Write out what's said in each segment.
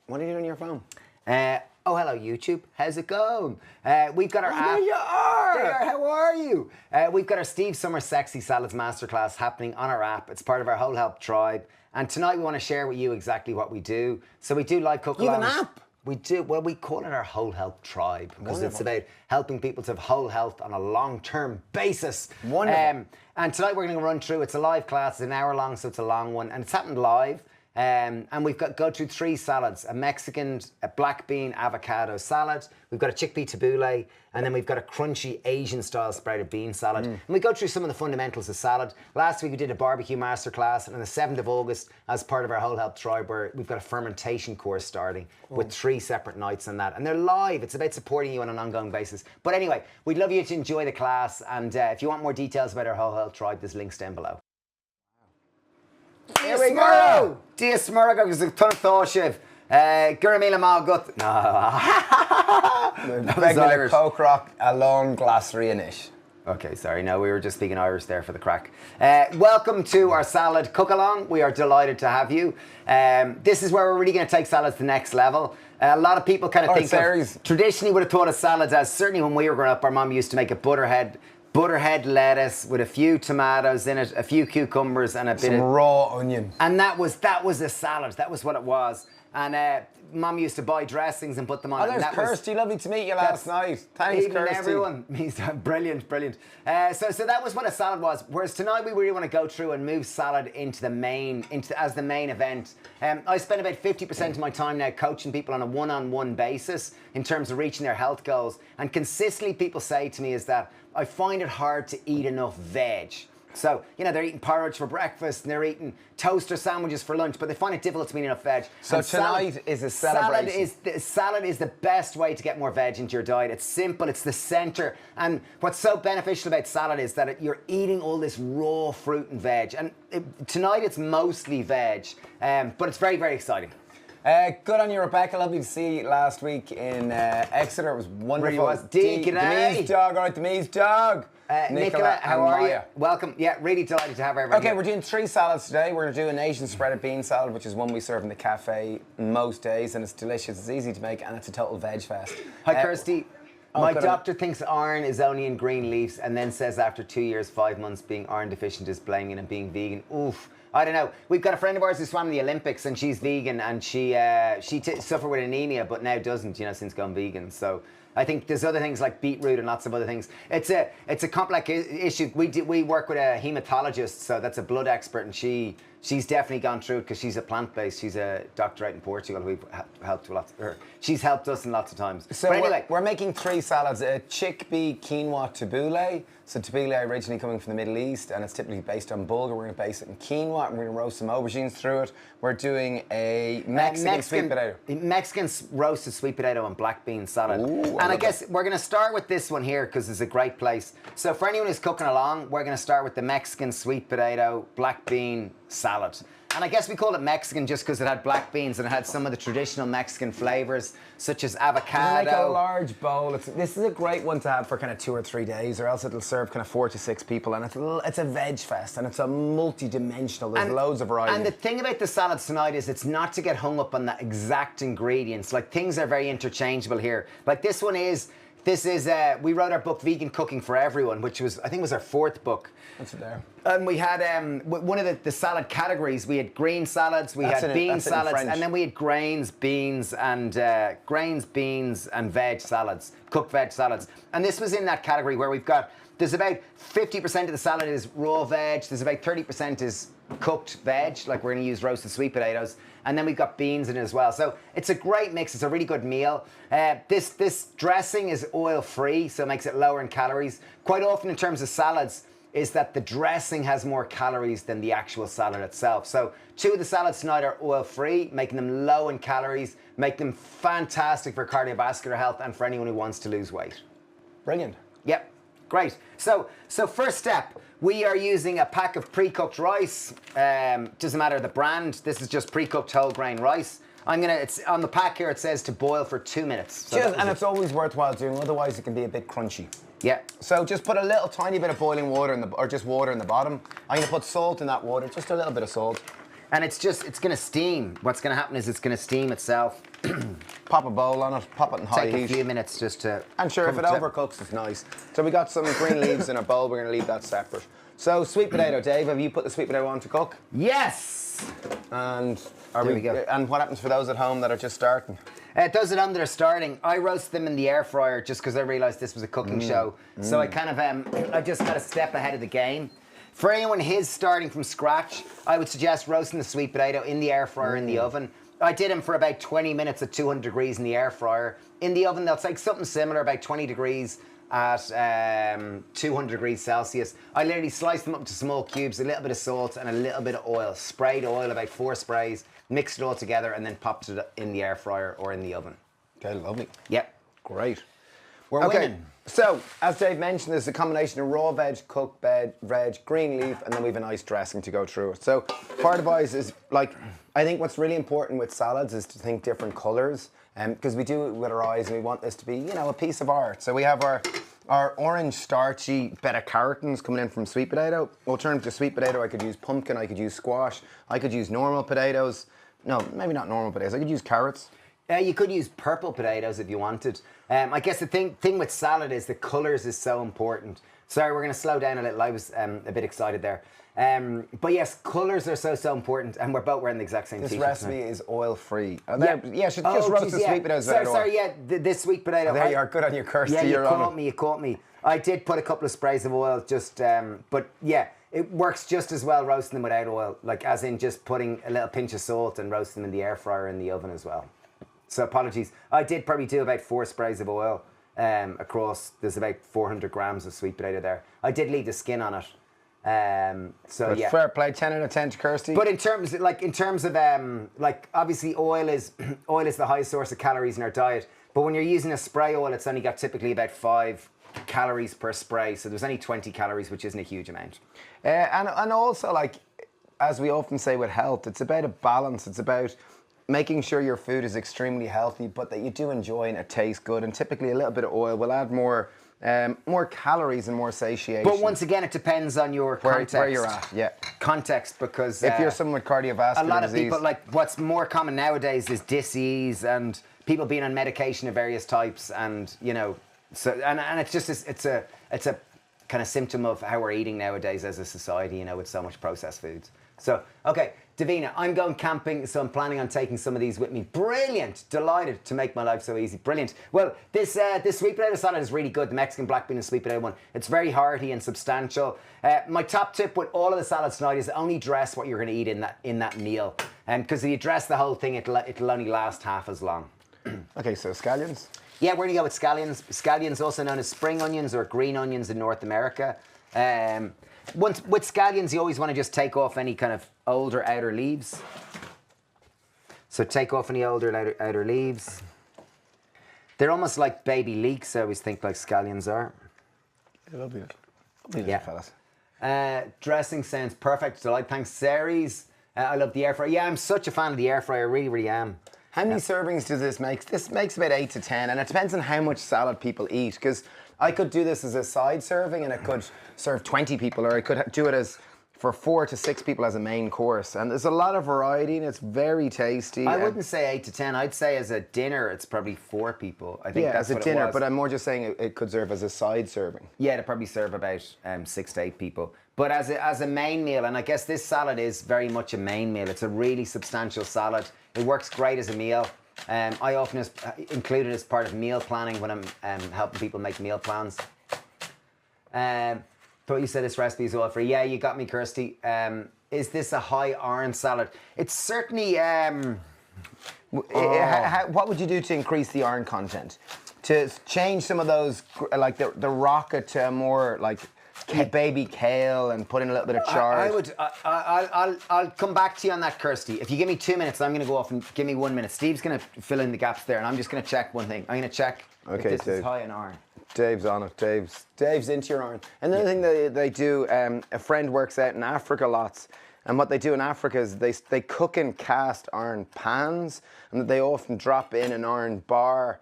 What are you doing on your phone? Oh, hello, YouTube. How's it going? We've got our app. There you are. There, how are you? We've got our Steve Summer Sexy Salads Masterclass happening on our app. It's part of our Whole Health Tribe. And tonight we want to share with you exactly what we do. So we do live cook-alongs. You have an app? We do. Well, we call it our Whole Health Tribe because it's about helping people to have whole health on a long-term basis. Wonderful. And tonight we're going to run through. It's a live class. It's an hour long, so it's a long one. And it's happened live. And we've got go through 3 salads: a Mexican, a black bean avocado salad. We've got a chickpea tabbouleh, and then we've got a crunchy Asian-style sprouted bean salad. And we go through some of the fundamentals of salad. Last week we did a barbecue masterclass, and on the 7th of August, as part of our Whole Health Tribe, we've got a fermentation course starting with 3 separate nights on that. And they're live. It's about supporting you on an ongoing basis. But anyway, we'd love you to enjoy the class, and if you want more details about our Whole Health Tribe, there's links down below. Here we go! Dia Smurga, there's a ton of thought, Shiv. Guramila Malgut. No. Regular Coke Rock, a long glass Rianish. Okay, sorry. No, we were just speaking Irish there for the crack. Welcome to our salad cook-along. We are delighted to have you. This is where we're really going to take salads to the next level. A lot of people kind of think of, traditionally would have thought of salads as, certainly when we were growing up, our mum used to make a butterhead lettuce with a few tomatoes in it, a few cucumbers, and a bit of raw onion. And that was a salad. That was what it was. And Mum used to buy dressings and put them on. Oh, there's Kirsty. Lovely to meet you last night. Thanks, Kirsty. Everyone. Brilliant. So that was what a salad was. Whereas tonight we really want to go through and move salad into the main event. I spend about 50% of my time now coaching people on a one-on-one basis in terms of reaching their health goals. And consistently people say to me is that I find it hard to eat enough veg. So, you know, they're eating porridge for breakfast and they're eating toaster sandwiches for lunch, but they find it difficult to eat enough veg. So and tonight is a celebration. Salad is the best way to get more veg into your diet. It's simple, it's the center. And what's so beneficial about salad is that you're eating all this raw fruit and veg. And tonight it's mostly veg, but it's very, very exciting. Good on you, Rebecca. Lovely to see you last week in Exeter. It was wonderful. Demise dog, all right, Demise dog. Nicola, how are you? Welcome. Yeah, really delighted to have everyone. Okay, we're doing 3 salads today. We're going to do an Asian spreaded bean salad, which is one we serve in the cafe most days, and it's delicious. It's easy to make, and it's a total veg fest. Hi, Kirsty. My doctor thinks iron is only in green leaves, and then says after 2 years, 5 months, being iron deficient is blaming and being vegan. Oof. I don't know. We've got a friend of ours who swam in the Olympics, and she's vegan, and she suffered with anemia, but now doesn't, you know, since going vegan. So I think there's other things like beetroot and lots of other things. It's a complex issue. We work with a hematologist, so that's a blood expert, and she's definitely gone through it because she's a plant-based. She's a doctor out in Portugal. We've helped she's helped us in lots of times. So but anyway, we're making 3 salads: a chickpea quinoa tabbouleh. So tabbouleh originally coming from the Middle East, and it's typically based on bulgur. We're going to base it in quinoa, and we're going to roast some aubergines through it. We're doing a Mexican sweet potato. Mexican roasted sweet potato and black bean salad. Ooh, and I guess we're going to start with this one here because it's a great place. So for anyone who's cooking along, we're going to start with the Mexican sweet potato black bean salad. And I guess we called it Mexican just because it had black beans and it had some of the traditional Mexican flavors, such as avocado. Make a large bowl. This is a great one to have for kind of 2 or 3 days, or else it'll serve kind of 4 to 6 people. And it's a veg fest, and it's a multi-dimensional. There's loads of variety. And the thing about the salads tonight is it's not to get hung up on the exact ingredients. Like, things are very interchangeable here. Like this is, we wrote our book, Vegan Cooking for Everyone, which was, I think was our 4th book. That's it there. And we had one of the salad categories. We had green salads, we had bean salads, and then we had grains, beans, and veg salads, cooked veg salads. And this was in that category where there's about 50% of the salad is raw veg, there's about 30% is cooked veg, like we're going to use roasted sweet potatoes, and then we've got beans in it as well. So it's a great mix. It's a really good meal. This dressing is oil-free, so it makes it lower in calories. Quite often in terms of salads, is that the dressing has more calories than the actual salad itself. So 2 of the salads tonight are oil-free, making them low in calories, make them fantastic for cardiovascular health and for anyone who wants to lose weight. Brilliant. Yep, great. So first step, we are using a pack of pre-cooked rice. Doesn't matter the brand, this is just pre-cooked whole grain rice. It's on the pack here, it says to boil for 2 minutes. So and it's always worthwhile doing, otherwise it can be a bit crunchy. Yeah. So just put a little tiny bit of boiling water or just water in the bottom. I'm going to put salt in that water, just a little bit of salt. And it's going to steam. What's going to happen is it's going to steam itself. Pop a bowl on it, pop it in high heat. Take a few minutes just to... And sure, if it overcooks, it's nice. So we got some green leaves in a bowl. We're going to leave that separate. So sweet potato, Dave, have you put the sweet potato on to cook? Yes! And there we go. And what happens for those at home that are just starting? Those at home that are starting, I roast them in the air fryer just because I realised this was a cooking show. So I kind of, I just got a step ahead of the game. For anyone who's starting from scratch, I would suggest roasting the sweet potato in the air fryer in the oven. I did them for about 20 minutes at 200 degrees in the air fryer. In the oven, they'll take something similar, about 20 degrees at 200 degrees Celsius. I literally sliced them up into small cubes, a little bit of salt and a little bit of oil. Sprayed oil, about 4 sprays, mixed it all together and then popped it in the air fryer or in the oven. Okay, lovely. Yep. Great. We're winning. So, as Dave mentioned, there's a combination of raw veg, cooked veg, green leaf, and then we have a nice dressing to go through it. So, part advice is, like, I think what's really important with salads is to think different colours, because we do it with our eyes and we want this to be, you know, a piece of art. So we have our orange starchy beta-carotene coming in from sweet potato. Alternative to sweet potato, I could use pumpkin, I could use squash, I could use normal potatoes. No, maybe not normal potatoes, I could use carrots. You could use purple potatoes if you wanted. I guess the thing with salad is the colours is so important. Sorry, we're going to slow down a little. I was a bit excited there. But yes, colours are so important, and we're both wearing the exact same This t-shirts. recipe is oil-free. Yeah, should just roast the sweet potatoes without oil. Sorry, this sweet potato. There you are, good on your Kirsty. Yeah, you caught me. I did put a couple of sprays of oil, just, but yeah, it works just as well roasting them without oil, like as in just putting a little pinch of salt and roasting them in the air fryer in the oven as well. So apologies. I did probably do about 4 sprays of oil across. There's about 400 grams of sweet potato there. I did leave the skin on it. But yeah. Fair play, 10 out of 10 to Kirsty. But in terms of like obviously oil is the highest source of calories in our diet. But when you're using a spray oil, it's only got typically about 5 calories per spray. So there's only 20 calories, which isn't a huge amount. And also, like, as we often say with health, it's about a balance. It's about making sure your food is extremely healthy, but that you do enjoy and it tastes good. And typically a little bit of oil will add more calories and more satiation. But once again, it depends on your context. Where you're at, yeah. Context, because... if you're someone with cardiovascular disease... A lot of people, like, what's more common nowadays is disease and people being on medication of various types, and, you know... So, and it's just... It's a kind of symptom of how we're eating nowadays as a society, you know, with so much processed foods. So, okay, Davina, I'm going camping, so I'm planning on taking some of these with me. Brilliant! Delighted to make my life so easy. Brilliant. Well, this sweet potato salad is really good, the Mexican black bean and sweet potato one. It's very hearty and substantial. My top tip with all of the salads tonight is only dress what you're going to eat in that meal. Because if you dress the whole thing, it'll only last half as long. Okay, so scallions? Yeah, we're going to go with scallions. Scallions, also known as spring onions or green onions in North America. With scallions, you always want to just take off any kind of older outer leaves. So take off any older outer leaves. They're almost like baby leeks, I always think, like scallions are. Yeah, lovely fellas. Dressing sounds perfect. Delight. Thanks, Ceres. I love the air fryer. Yeah, I'm such a fan of the air fryer. I really, really am. How many servings does this make? This makes about 8 to 10, and it depends on how much salad people eat, because I could do this as a side serving and it could serve 20 people, or I could do it as for 4 to 6 people as a main course. And there's a lot of variety and it's very tasty. I wouldn't say 8 to 10. I'd say as a dinner, it's probably 4 people. I think that's as a dinner, but I'm more just saying it could serve as a side serving. Yeah, it'd probably serve about 6 to 8 people. But as a main meal, and I guess this salad is very much a main meal. It's a really substantial salad. It works great as a meal. I often include it as part of meal planning when I'm helping people make meal plans. But you said this recipe is all free. Yeah, you got me, Kirsty. Is this a high iron salad? It's certainly... what would you do to increase the iron content? To change some of those, like the rocket to more like... baby kale and put in a little bit of chard. I'll come back to you on that, Kirsty. If you give me 2 minutes, I'm going to go off and give me 1 minute. Steve's going to fill in the gaps there, and I'm just going to check one thing. I'm going to check if this is high in iron. Dave's on it. Dave's into your iron. Another thing they do, a friend works out in Africa lots, and what they do in Africa is they cook in cast iron pans, and they often drop in an iron bar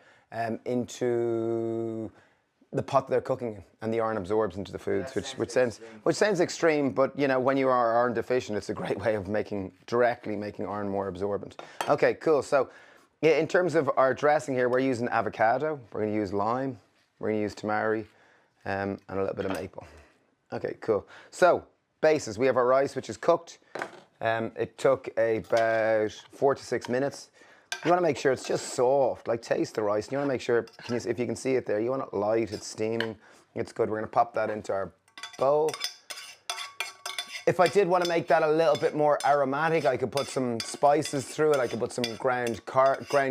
into the pot they're cooking in, and the iron absorbs into the foods, which sounds extreme, but you know, when you are iron deficient, it's a great way of directly making iron more absorbent. Okay, cool. So yeah, in terms of our dressing here, we're using avocado, we're going to use lime, we're going to use tamari, and a little bit of maple. Okay, cool. So bases, we have our rice, which is cooked. It took about 4 to 6 minutes. You want to make sure it's just soft, like taste the rice. You want to make sure, if you can see it there, you want it light, it's steaming, it's good. We're going to pop that into our bowl. If I did want to make that a little bit more aromatic, I could put some spices through it. I could put some ground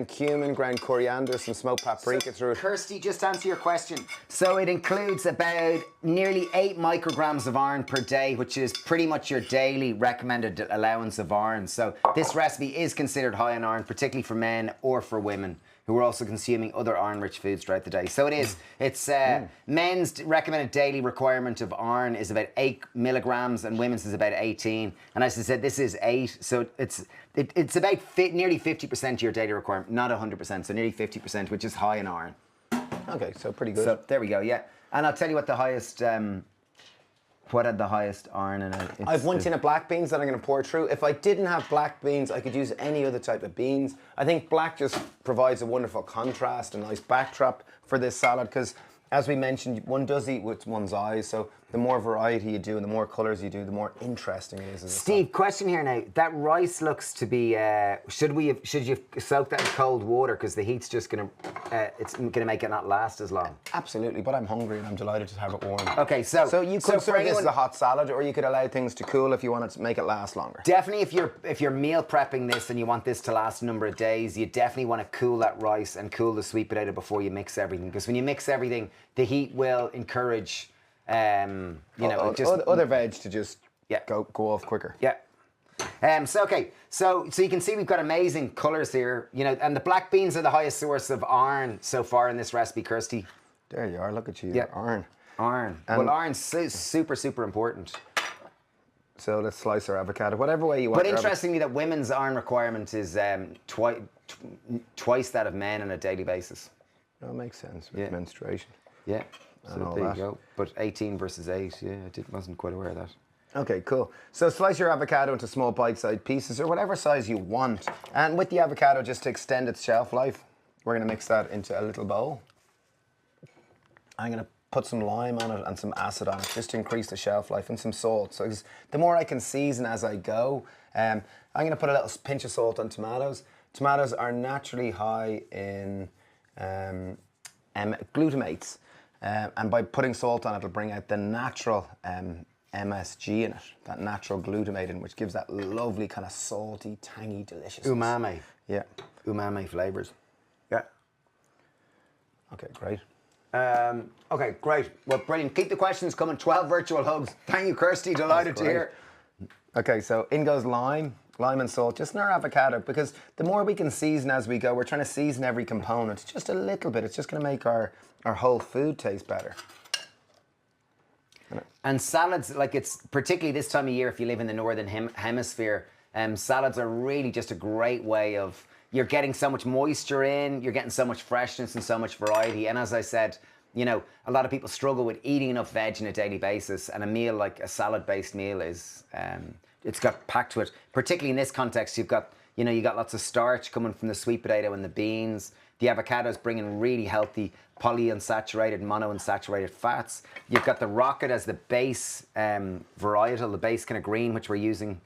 cumin, ground coriander, some smoked paprika through it. Kirsty, just to answer your question. So it includes about nearly 8 micrograms of iron per day, which is pretty much your daily recommended allowance of iron. So this recipe is considered high in iron, particularly for men or for women who are also consuming other iron-rich foods throughout the day. So it is. It's men's recommended daily requirement of iron is about 8 milligrams, and women's is about 18. And as I said, this is 8, so it's about nearly 50% of your daily requirement, not 100%, so nearly 50%, which is high in iron. Okay, so pretty good. So there we go. Yeah, and I'll tell you what the highest. What had the highest iron in it? I have 1 tin of black beans that I'm going to pour through. If I didn't have black beans, I could use any other type of beans. I think black just provides a wonderful contrast, a nice backdrop for this salad, because as we mentioned, one does eat with one's eyes, so the more variety you do and the more colours you do, the more interesting it is. Steve, question here now. That rice looks to be. Should you soak that in cold water, because the heat's just gonna make it not last as long? Absolutely, but I'm hungry and I'm delighted to have it warm. Okay, so you could serve this as a hot salad, or you could allow things to cool if you wanted to make it last longer. Definitely, if you're meal prepping this and you want this to last a number of days, you definitely want to cool that rice and cool the sweet potato before you mix everything, because when you mix everything, the heat will encourage. Other veg to just go off quicker. Yeah. So you can see we've got amazing colours here, and the black beans are the highest source of iron so far in this recipe, Kirsty. There you are. Look at you. Yeah. Iron. Well, iron's super, super important. So let's slice our avocado, whatever way you want. But interestingly, that women's iron requirement is twice that of men on a daily basis. That makes sense with menstruation. Yeah. So there you go. But 18 versus 8, wasn't quite aware of that. Okay, cool. So slice your avocado into small bite-sized pieces, or whatever size you want. And with the avocado, just to extend its shelf life, we're going to mix that into a little bowl. I'm going to put some lime on it and some acid on it, just to increase the shelf life, and some salt. So the more I can season as I go, I'm going to put a little pinch of salt on tomatoes. Tomatoes are naturally high in glutamates. And by putting salt on it, it'll bring out the natural MSG in it, that natural glutamate in, which gives that lovely kind of salty, tangy, delicious umami. Yeah, umami flavors. Yeah. Okay, great. Okay, great. Well, brilliant. Keep the questions coming. 12 virtual hugs. Thank you, Kirsty. Delighted to hear. Okay, so in goes lime and salt, just in our avocado, because the more we can season as we go, we're trying to season every component, just a little bit. It's just going to make our whole food taste better. And salads, like, it's particularly this time of year, if you live in the northern hemisphere, salads are really just a great way of, you're getting so much moisture in, you're getting so much freshness and so much variety. And as I said, a lot of people struggle with eating enough veg on a daily basis, and a meal like a salad-based meal is, it's got packed to it. Particularly in this context, you got lots of starch coming from the sweet potato and the beans. The avocado's bringing really healthy polyunsaturated, monounsaturated fats. You've got the rocket as the base varietal, the base kind of green, which we're using,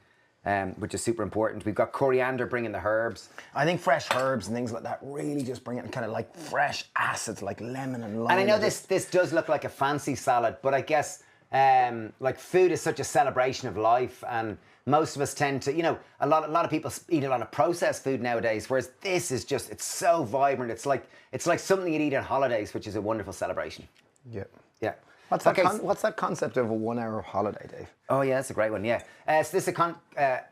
which is super important. We've got coriander bringing the herbs. I think fresh herbs and things like that really just bring it kind of like fresh acids, like lemon and lime. And I know this does look like a fancy salad, but I guess like food is such a celebration of life, and most of us tend to, a lot of people eat a lot of processed food nowadays, whereas this is just, it's so vibrant. It's like something you'd eat on holidays, which is a wonderful celebration. Yeah. Yeah. What's that concept of a 1 hour holiday, Dave? Oh yeah, that's a great one. Yeah. So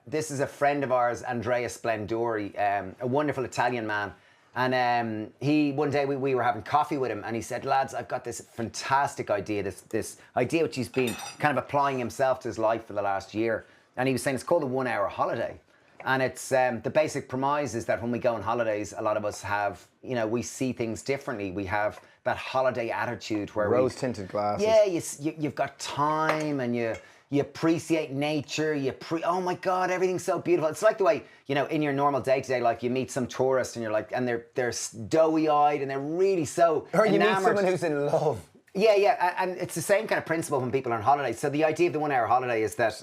this is a friend of ours, Andrea Splendori, a wonderful Italian man. And one day we were having coffee with him, and he said, lads, I've got this fantastic idea, this idea which he's been kind of applying himself to his life for the last year. And he was saying it's called a 1 hour holiday. And it's the basic premise is that when we go on holidays, a lot of us have, you know, we see things differently. We have that holiday attitude where rose-tinted glasses. Yeah, you've got time and you appreciate nature. Oh my God, everything's so beautiful. It's like the way, you know, in your normal day-to-day life, you meet some tourist and you're like, and they're doughy-eyed and they're really so Or you enamored. meet someone who's in love. Yeah, and it's the same kind of principle when people are on holiday. So the idea of the 1 hour holiday is that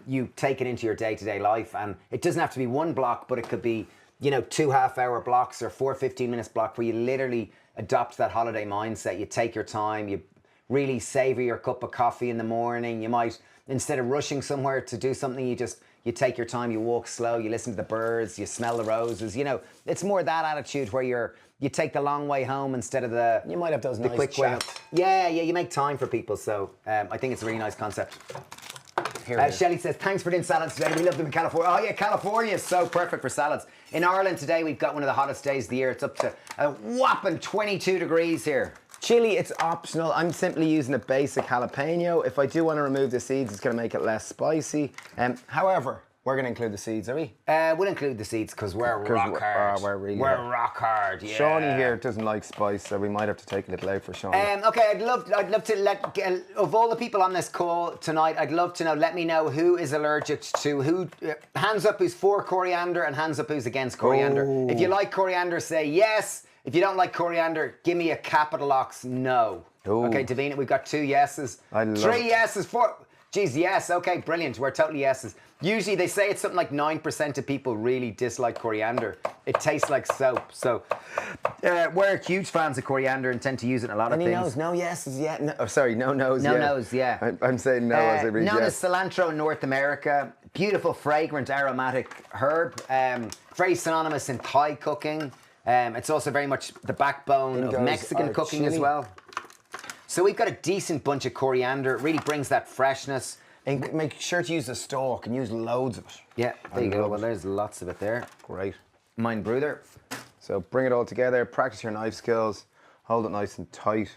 you take it into your day-to-day life, and it doesn't have to be one block, but it could be, you know, 2 half-hour blocks or 4 15-minute blocks where you literally adopt that holiday mindset. You take your time, you really savor your cup of coffee in the morning. You might, instead of rushing somewhere to do something, you take your time, you walk slow, you listen to the birds, you smell the roses. You know, it's more that attitude where you take the long way home instead of the... You might have those nice quick chats. Yeah, you make time for people. So I think it's a really nice concept. Shelley says, thanks for doing salads today. We love them in California. Oh yeah, California is so perfect for salads. In Ireland today, we've got one of the hottest days of the year. It's up to a whopping 22 degrees here. Chili, it's optional. I'm simply using a basic jalapeno. If I do want to remove the seeds, it's going to make it less spicy. However, we're going to include the seeds, are we? We'll include the seeds because we're rock hard. We're rock hard, yeah. Shawnee here doesn't like spice, so we might have to take a little out for Shawnee. Okay, I'd love to of all the people on this call tonight, I'd love to know, let me know who is allergic to hands up who's for coriander and hands up who's against coriander. Oh. If you like coriander, say yes. If you don't like coriander, give me a capital X no. Ooh. Okay, Davina, we've got 2 yeses. I love 3 yeses, 4. Geez, yes, okay, brilliant. We're totally yeses. Usually they say it's something like 9% of people really dislike coriander. It tastes like soap. So we're huge fans of coriander and tend to use it in a lot of things. Any no's? No yeses yet? No, oh, sorry, no no's yet. No no's, yeah. I'm saying no as I read known yes. as cilantro in North America. Beautiful, fragrant, aromatic herb. Very synonymous in Thai cooking. It's also very much the backbone of Mexican cooking as well. So we've got a decent bunch of coriander. It really brings that freshness. And make sure to use the stalk and use loads of it. Yeah, there you go. Well, there's lots of it there. Great. Mine brother. So bring it all together, practice your knife skills, hold it nice and tight.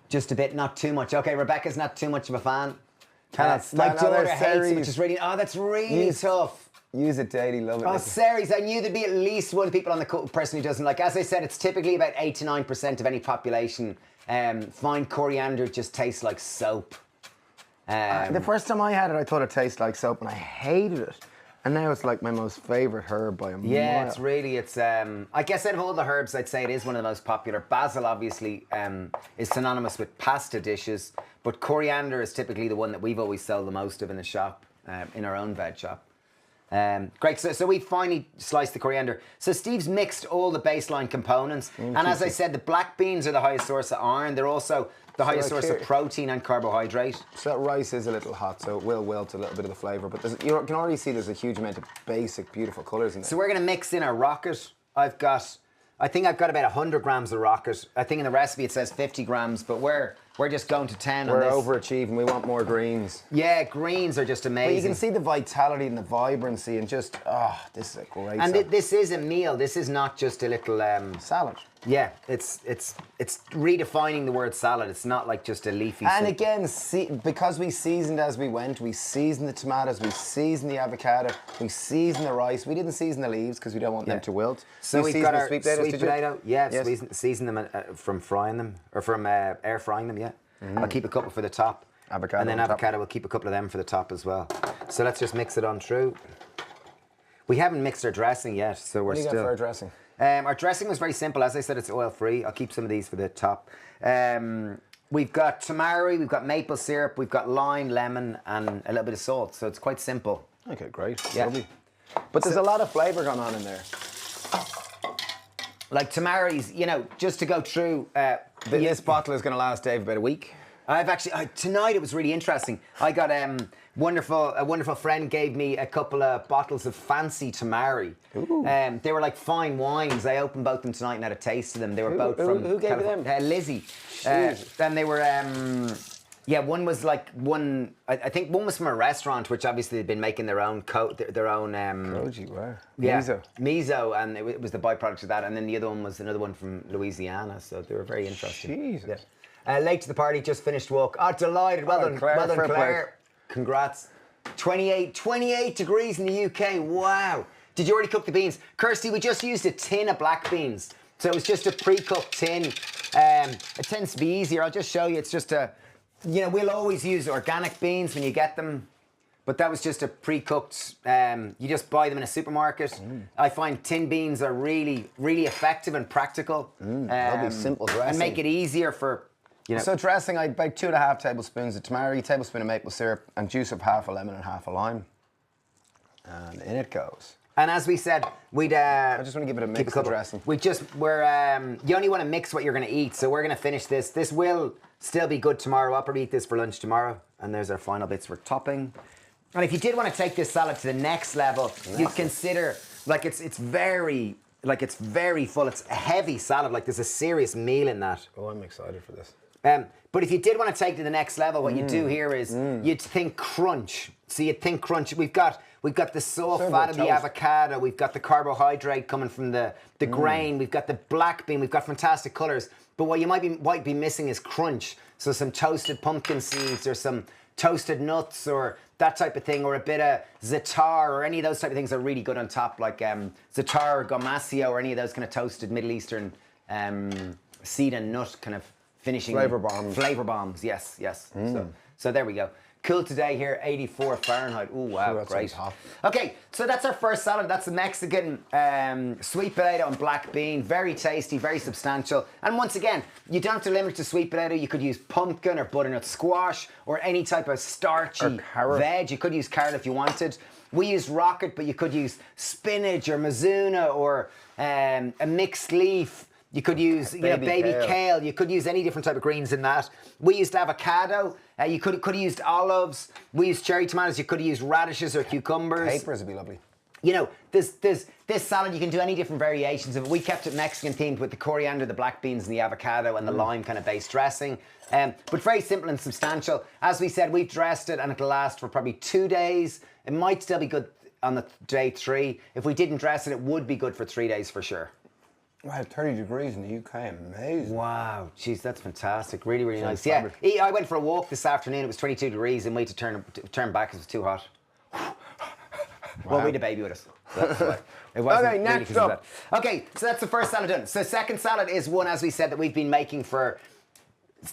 Just a bit, not too much. Okay, Rebecca's not too much of a fan. My daughter hates it, which is really, that's really tough. Use it daily, love it. Oh, Ceres, I knew there'd be at least one people on the person who doesn't like. As I said, it's typically about 8 to 9% of any population find coriander just tastes like soap. The first time I had it, I thought it tasted like soap, and I hated it. And now it's like my most favourite herb by a mile. Yeah, it's I guess out of all the herbs, I'd say it is one of the most popular. Basil, obviously, is synonymous with pasta dishes, but coriander is typically the one that we've always sold the most of in the shop, in our own veg shop. Great, so we finally sliced the coriander. So Steve's mixed all the baseline components, and as I said, the black beans are the highest source of iron. They're also the highest source of protein and carbohydrate. So that rice is a little hot, so it will wilt a little bit of the flavour, but you can already see there's a huge amount of basic, beautiful colours in there. So we're going to mix in our rocket. I think I've got about 100 grams of rocket. I think in the recipe it says 50 grams, but we're just going to 10 on this. We're overachieving. We want more greens. Yeah, greens are just amazing. But you can see the vitality and the vibrancy and just, this is a great And salad. this is a meal. This is not just a little... salad. Yeah, it's redefining the word salad. It's not like just a leafy And soup. again, because we seasoned as we went, we seasoned the tomatoes, we seasoned the avocado, we seasoned the rice. We didn't season the leaves because we don't want them to wilt. So we've got our sweet potato. Yeah, yes. season them from frying them, or from air frying them, yeah. I'll keep a couple for the top. Avocado and then on top. avocado, we'll keep a couple of them for the top as well. So let's just mix it on through. We haven't mixed our dressing yet, so we're What do you still... got for our dressing? Our dressing was very simple. As I said, it's oil-free. I'll keep some of these for the top. We've got tamari, we've got maple syrup, we've got lime, lemon, and a little bit of salt. So it's quite simple. Okay, great. Yeah. Lovely. But there's a lot of flavour going on in there. Like tamari's, just to go through... This bottle is going to last, Dave, about a week. Tonight it was really interesting. I got a wonderful friend gave me a couple of bottles of fancy tamari. They were like fine wines. I opened both them tonight and had a taste of them. They were both from... Who gave you them? Lizzie. Then they were... one was like I think one was from a restaurant, which obviously they'd been making their own Koji, wow. yeah, Miso. miso, and it was the byproduct of that. And then the other one was another one from Louisiana, so they were very interesting. Jesus. Yeah. Late to the party, just finished walk. Oh, delighted. Well done, Claire, well done, fair Claire. Congrats. 28 degrees in the UK. Wow. Did you already cook the beans? Kirsty, we just used a tin of black beans. So it was just a pre-cooked tin. It tends to be easier. I'll just show you. It's just a, we'll always use organic beans when you get them. But that was just a pre-cooked, you just buy them in a supermarket. I find tin beans are really, really effective and practical. That'll be simple dressing. And make it easier for, So dressing, I'd bake 2.5 tablespoons of tomato, tablespoon of maple syrup, and juice up half a lemon and half a lime. And in it goes. And as we said, we'd... I just want to give it a mix of dressing. You only want to mix what you're going to eat, so we're going to finish this. This will still be good tomorrow. I'll probably eat this for lunch tomorrow. And there's our final bits for topping. And if you did want to take this salad to the next level, you'd consider, it's very full. It's a heavy salad, there's a serious meal in that. Oh, I'm excited for this. But if you did want to take it to the next level, what you do here is you'd think crunch. So you'd think crunch. We've got the soft fat of the avocado. We've got the carbohydrate coming from the grain. We've got the black bean. We've got fantastic colours. But what you might be missing is crunch. So some toasted pumpkin seeds or some toasted nuts or that type of thing, or a bit of za'atar or any of those type of things are really good on top, like za'atar or gomasio or any of those kind of toasted Middle Eastern seed and nut kind of finishing. Flavour bombs. Flavour bombs, yes. So there we go. Cool today here, 84 Fahrenheit. Ooh, wow, great. Hot. Okay, so that's our first salad. That's the Mexican sweet potato and black bean. Very tasty, very substantial. And once again, you don't have to limit it to sweet potato. You could use pumpkin or butternut squash or any type of starchy veg. You could use carrot if you wanted. We use rocket, but you could use spinach or mizuna or a mixed leaf. You could use baby kale. You could use any different type of greens in that. We used avocado. You could have used olives. We used cherry tomatoes. You could have used radishes or cucumbers. Capers would be lovely. This salad, you can do any different variations of it. We kept it Mexican themed with the coriander, the black beans, and the avocado and the lime kind of based dressing. But very simple and substantial. As we said, we've dressed it and it'll last for probably 2 days. It might still be good on the day 3. If we didn't dress it, it would be good for 3 days for sure. Wow, 30 degrees in the UK, amazing. Wow, jeez, that's fantastic. Really, really nice. Yeah, I went for a walk this afternoon. It was 22 degrees and we had to turn back because it was too hot. Well, we had a baby with us. That's why. It wasn't okay, next up. Okay, so that's the first salad done. So second salad is one, as we said, that we've been making for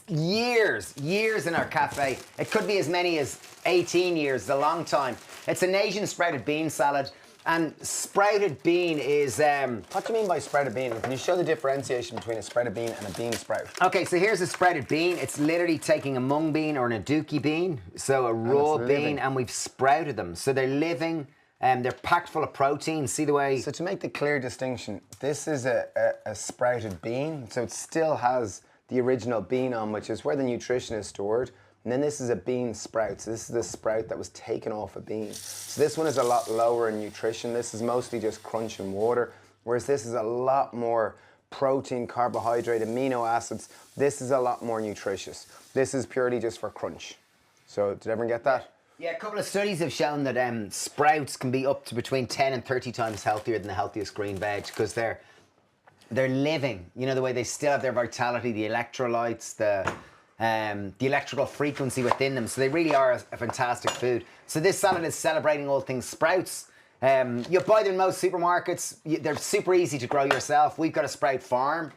years in our cafe. It could be as many as 18 years, it's a long time. It's an Asian sprouted bean salad. And sprouted bean is... What do you mean by sprouted bean? Can you show the differentiation between a sprouted bean and a bean sprout? Okay, so here's a sprouted bean. It's literally taking a mung bean or an aduki bean, so a raw bean, and we've sprouted them. So they're living, they're packed full of protein. See the way... So to make the clear distinction, this is a sprouted bean, so it still has the original bean on, which is where the nutrition is stored. And then this is a bean sprout. So this is the sprout that was taken off a bean. So this one is a lot lower in nutrition. This is mostly just crunch and water, whereas this is a lot more protein, carbohydrate, amino acids. This is a lot more nutritious. This is purely just for crunch. So did everyone get that? Yeah, a couple of studies have shown that sprouts can be up to between 10 and 30 times healthier than the healthiest green veg because they're living. You know, the way they still have their vitality, the electrolytes, the electrical frequency within them. So they really are a fantastic food. So this salad is celebrating all things sprouts. You'll buy them in most supermarkets. They're super easy to grow yourself. We've got a sprout farm.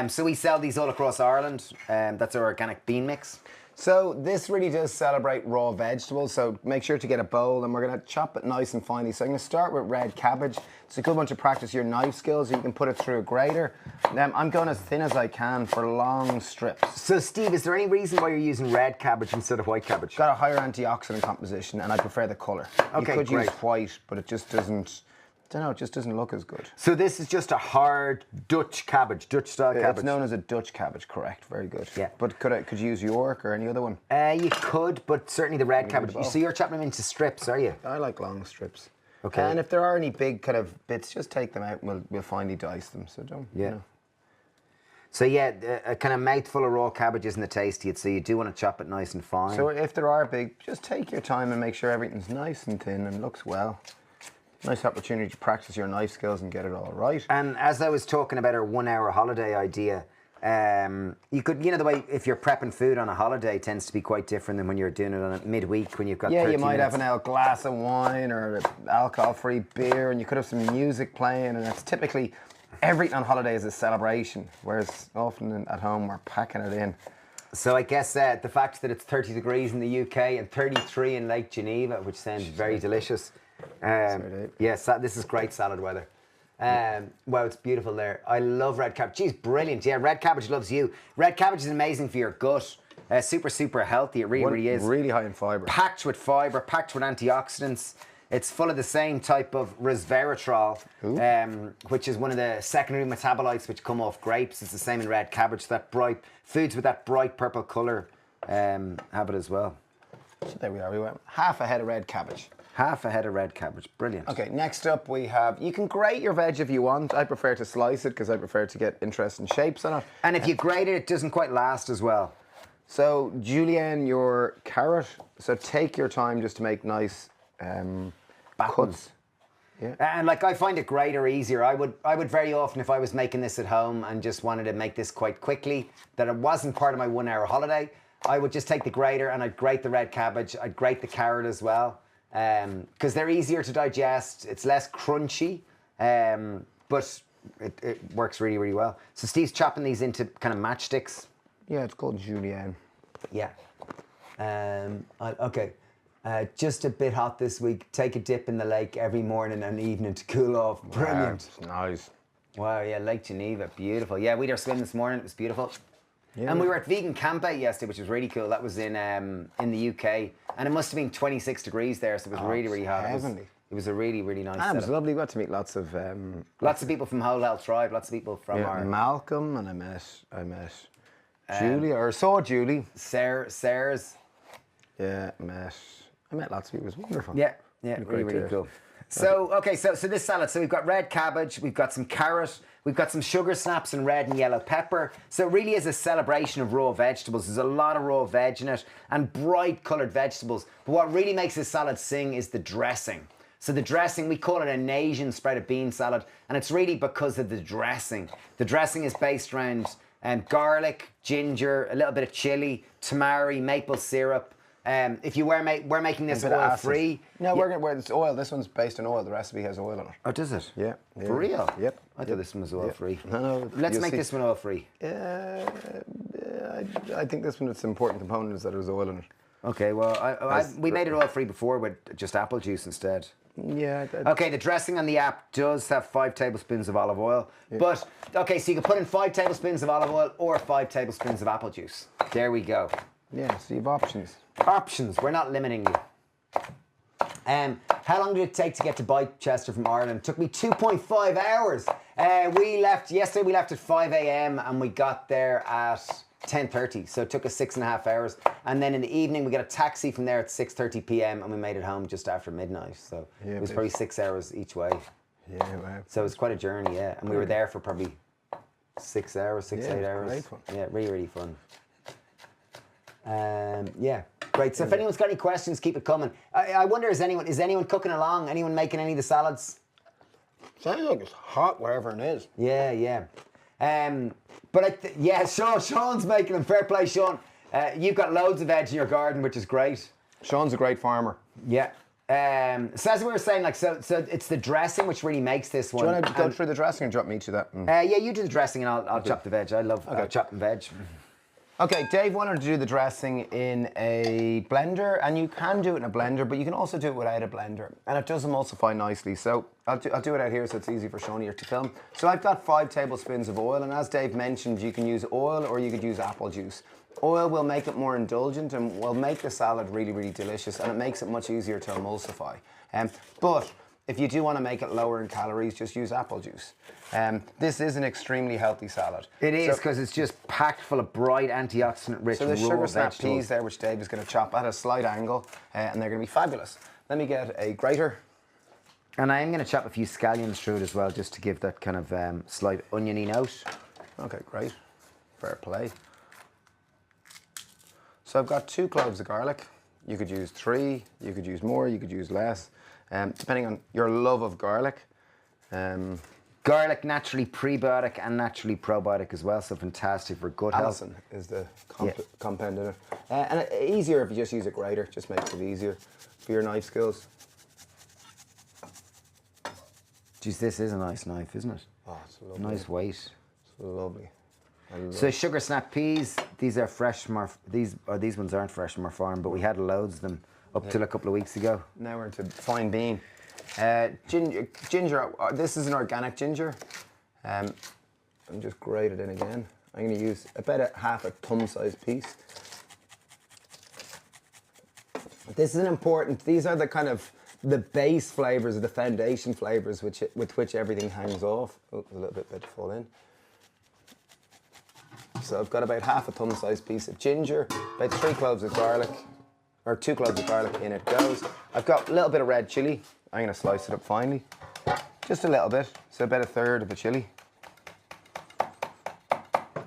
So we sell these all across Ireland. That's our organic bean mix. So this really does celebrate raw vegetables, so make sure to get a bowl and we're going to chop it nice and finely. So I'm going to start with red cabbage. It's a good one to practice your knife skills. You can put it through a grater. I'm going as thin as I can for long strips. So Steve, is there any reason why you're using red cabbage instead of white cabbage? Got a higher antioxidant composition and I prefer the colour. Okay, you could use white, but it just doesn't... I don't know, it just doesn't look as good. So this is just a hard Dutch cabbage, Dutch style cabbage. It's known as a Dutch cabbage, correct, very good. Yeah. But could you use York or any other one? You could, but certainly the red cabbage. So you're chopping them into strips, are you? I like long strips. Okay. And if there are any big kind of bits, just take them out and we'll finely dice them, so don't, yeah. You know. So yeah, a kind of mouthful of raw cabbage isn't the tastiest, so you do want to chop it nice and fine. So if there are big, just take your time and make sure everything's nice and thin and looks well. Nice opportunity to practice your knife skills and get it all right. And as I was talking about our 1 hour holiday idea, You could, the way if you're prepping food on a holiday tends to be quite different than when you're doing it on a midweek when you've got 30 you might minutes. have a glass of wine or alcohol-free beer, and you could have some music playing, and it's typically everything on holiday is a celebration, whereas often at home we're packing it in. So I guess the fact that it's 30 degrees in the UK and 33 in Lake Geneva, which sounds very delicious. Yes, this is great salad weather. Wow, it's beautiful there. I love red cabbage. Geez, brilliant. Yeah, red cabbage loves you. Red cabbage is amazing for your gut. Super, super healthy. It really is. Really high in fibre. Packed with fibre, packed with antioxidants. It's full of the same type of resveratrol, which is one of the secondary metabolites which come off grapes. It's the same in red cabbage. That bright foods with that bright purple colour have it as well. So there we are. We went half a head of red cabbage. Half a head of red cabbage. Brilliant. Okay, next up we have, you can grate your veg if you want. I prefer to slice it because I prefer to get interesting shapes on it. And if you grate it, it doesn't quite last as well. So, Julienne, your carrot, so take your time just to make nice cuts. Yeah. And like I find it greater, easier. I would very often, if I was making this at home and just wanted to make this quite quickly, that it wasn't part of my 1 hour holiday, I would just take the grater and I'd grate the red cabbage. I'd grate the carrot as well. Because they're easier to digest, it's less crunchy, but it works really, really well. So Steve's chopping these into kind of matchsticks. Yeah, it's called julienne. Yeah. Okay. Just a bit hot this week. Take a dip in the lake every morning and evening to cool off. Brilliant. Wow, nice. Wow, yeah, Lake Geneva, beautiful. Yeah, we did our swim this morning. It was beautiful. Yeah. And we were at Vegan Camp Out yesterday, which was really cool. That was in the UK, and it must have been 26 degrees there, so it was really, really hot. It was a really, really nice. And it was lovely. We got to meet lots of people from Whole Health Tribe. Lots of people from our Malcolm, and I met Julie, or saw Julie. Sarah's. Yeah, I met lots of people. It was wonderful. Yeah, really, really cool. So, okay, so this salad, so we've got red cabbage, we've got some carrot, we've got some sugar snaps and red and yellow pepper. So it really is a celebration of raw vegetables. There's a lot of raw veg in it and bright coloured vegetables. But what really makes this salad sing is the dressing. So the dressing, we call it an Asian sprouted bean salad, and it's really because of the dressing. The dressing is based around garlic, ginger, a little bit of chilli, tamari, maple syrup. If you we're making this oil free. No, it's oil. This one's based on oil. The recipe has oil in it. Oh, does it? Yeah. For real? Yep. I thought this one was oil free. No, Let's make this one oil free. I think this one, its important component is that there's oil in it. Okay, well, we made it oil free before with just apple juice instead. Yeah. Okay, the dressing on the app does have 5 tablespoons of olive oil. Yeah. But, okay, so you can put in 5 tablespoons of olive oil or 5 tablespoons of apple juice. There we go. Yeah, so you have options. Options. We're not limiting you. How long did it take to get to Bicester from Ireland? It took me 2.5 hours. Yesterday we left at 5 a.m. and we got there at 10:30. So it took us 6.5 hours. And then in the evening we got a taxi from there at 6:30 p.m. and we made it home just after midnight. So it was probably 6 hours each way. Yeah, wow. So it was quite a journey, yeah. And we were there for probably 6 hours, 8 hours. Great fun. Yeah, really, really fun. Yeah, great. So if anyone's got any questions, keep it coming. I wonder, is anyone cooking along? Anyone making any of the salads? Sounds like it's hot wherever it is. Yeah. Sean's making them. Fair play, Sean. You've got loads of veg in your garden, which is great. Sean's a great farmer. Yeah. So as we were saying, so it's the dressing which really makes this one. Do you want to go through the dressing and drop me to that? Yeah, you do the dressing and I'll chop the veg. I love chopping veg. Okay, Dave wanted to do the dressing in a blender, and you can do it in a blender, but you can also do it without a blender, and it does emulsify nicely. So I'll do it out here so it's easy for Sean here to film. So I've got 5 tablespoons of oil, and as Dave mentioned, you can use oil or you could use apple juice. Oil will make it more indulgent and will make the salad really, really delicious, and it makes it much easier to emulsify. But if you do want to make it lower in calories, just use apple juice. This is an extremely healthy salad. It is, because it's just packed full of bright, antioxidant-rich raw vegetables. So the sugar snap vegetables. peas there, which Dave is going to chop at a slight angle, and they're going to be fabulous. Let me get a grater. And I am going to chop a few scallions through it as well, just to give that kind of slight oniony note. Okay, great. Fair play. So I've got 2 cloves of garlic. You could use 3, you could use more, you could use less, depending on your love of garlic. Garlic, naturally prebiotic and naturally probiotic as well, so fantastic for gut health. Allicin is the compound in it. And easier if you just use a grater, just makes it easier for your knife skills. Geez, this is a nice knife, isn't it? Oh, it's lovely. Nice weight. It's lovely. So sugar snap peas, these are fresh these ones aren't fresh from our farm, but we had loads of them up till a couple of weeks ago. Now we're into fine bean. Ginger, this is an organic ginger. I'm just grate it in again. I'm going to use about half a thumb-sized piece. This is an important, these are the kind of the base flavors, the foundation flavors with which everything hangs off. Oh, a little bit to fall in. So I've got about half a thumb-sized piece of ginger, about 3 cloves of garlic, or 2 cloves of garlic, in it goes. I've got a little bit of red chilli. I'm going to slice it up finely. Just a little bit, so about a third of the chilli.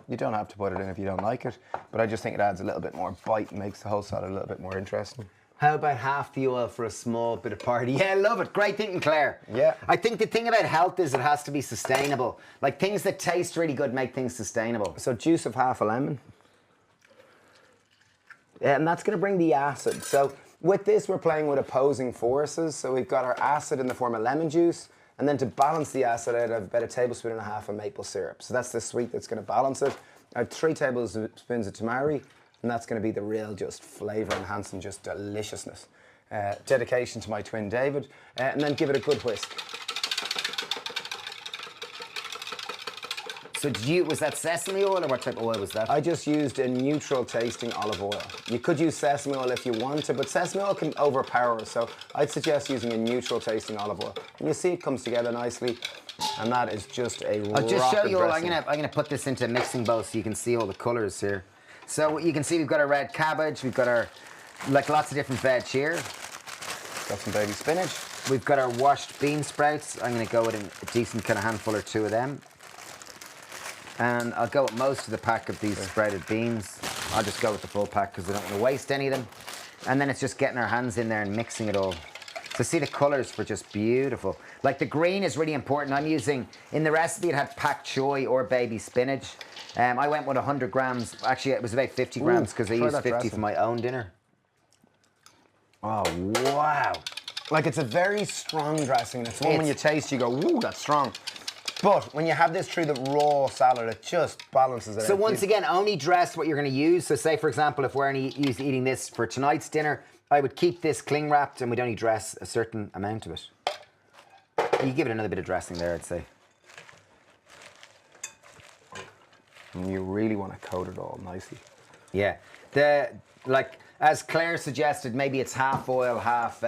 You don't have to put it in if you don't like it, but I just think it adds a little bit more bite and makes the whole salad a little bit more interesting. How about half the oil for a small bit of party? Yeah, love it. Great thinking, Claire. Yeah. I think the thing about health is it has to be sustainable. Like things that taste really good make things sustainable. So juice of half a lemon. And that's going to bring the acid. So with this, we're playing with opposing forces. So we've got our acid in the form of lemon juice. And then to balance the acid, I have about 1.5 tablespoons of maple syrup. So that's the sweet that's going to balance it. I have 3 tablespoons of tamari. And that's going to be the real just flavour enhancing, just deliciousness. Dedication to my twin David. And then give it a good whisk. So was that sesame oil or what type of oil was that? I just used a neutral tasting olive oil. You could use sesame oil if you want to, but sesame oil can overpower, so I'd suggest using a neutral tasting olive oil. And you see it comes together nicely, and that is just a I'll just show you all. dressing. I'm gonna put this into a mixing bowl so you can see all the colours here. So you can see we've got our red cabbage, we've got our, like lots of different veg here. Got some baby spinach. We've got our washed bean sprouts. I'm gonna go with a decent kind of handful or 2 of them. And I'll go with most of the pack of these sprouted beans. I'll just go with the full pack because I don't want to waste any of them. And then it's just getting our hands in there and mixing it all. So see the colours were just beautiful. Like the green is really important. I'm using, in the recipe it had pak choi or baby spinach. I went with 100 grams. Actually, it was about 50 grams because I used 50 dressing. for my own dinner. Oh, wow. Like it's a very strong dressing. It's one when you taste, you go, ooh, that's strong. But when you have this through the raw salad, it just balances it out. So once again, only dress what you're going to use. So say, for example, if we're only eating this for tonight's dinner, I would keep this cling wrapped and we'd only dress a certain amount of it. You give it another bit of dressing there, I'd say. And you really want to coat it all nicely. Yeah. Like, as Claire suggested, maybe it's half oil, half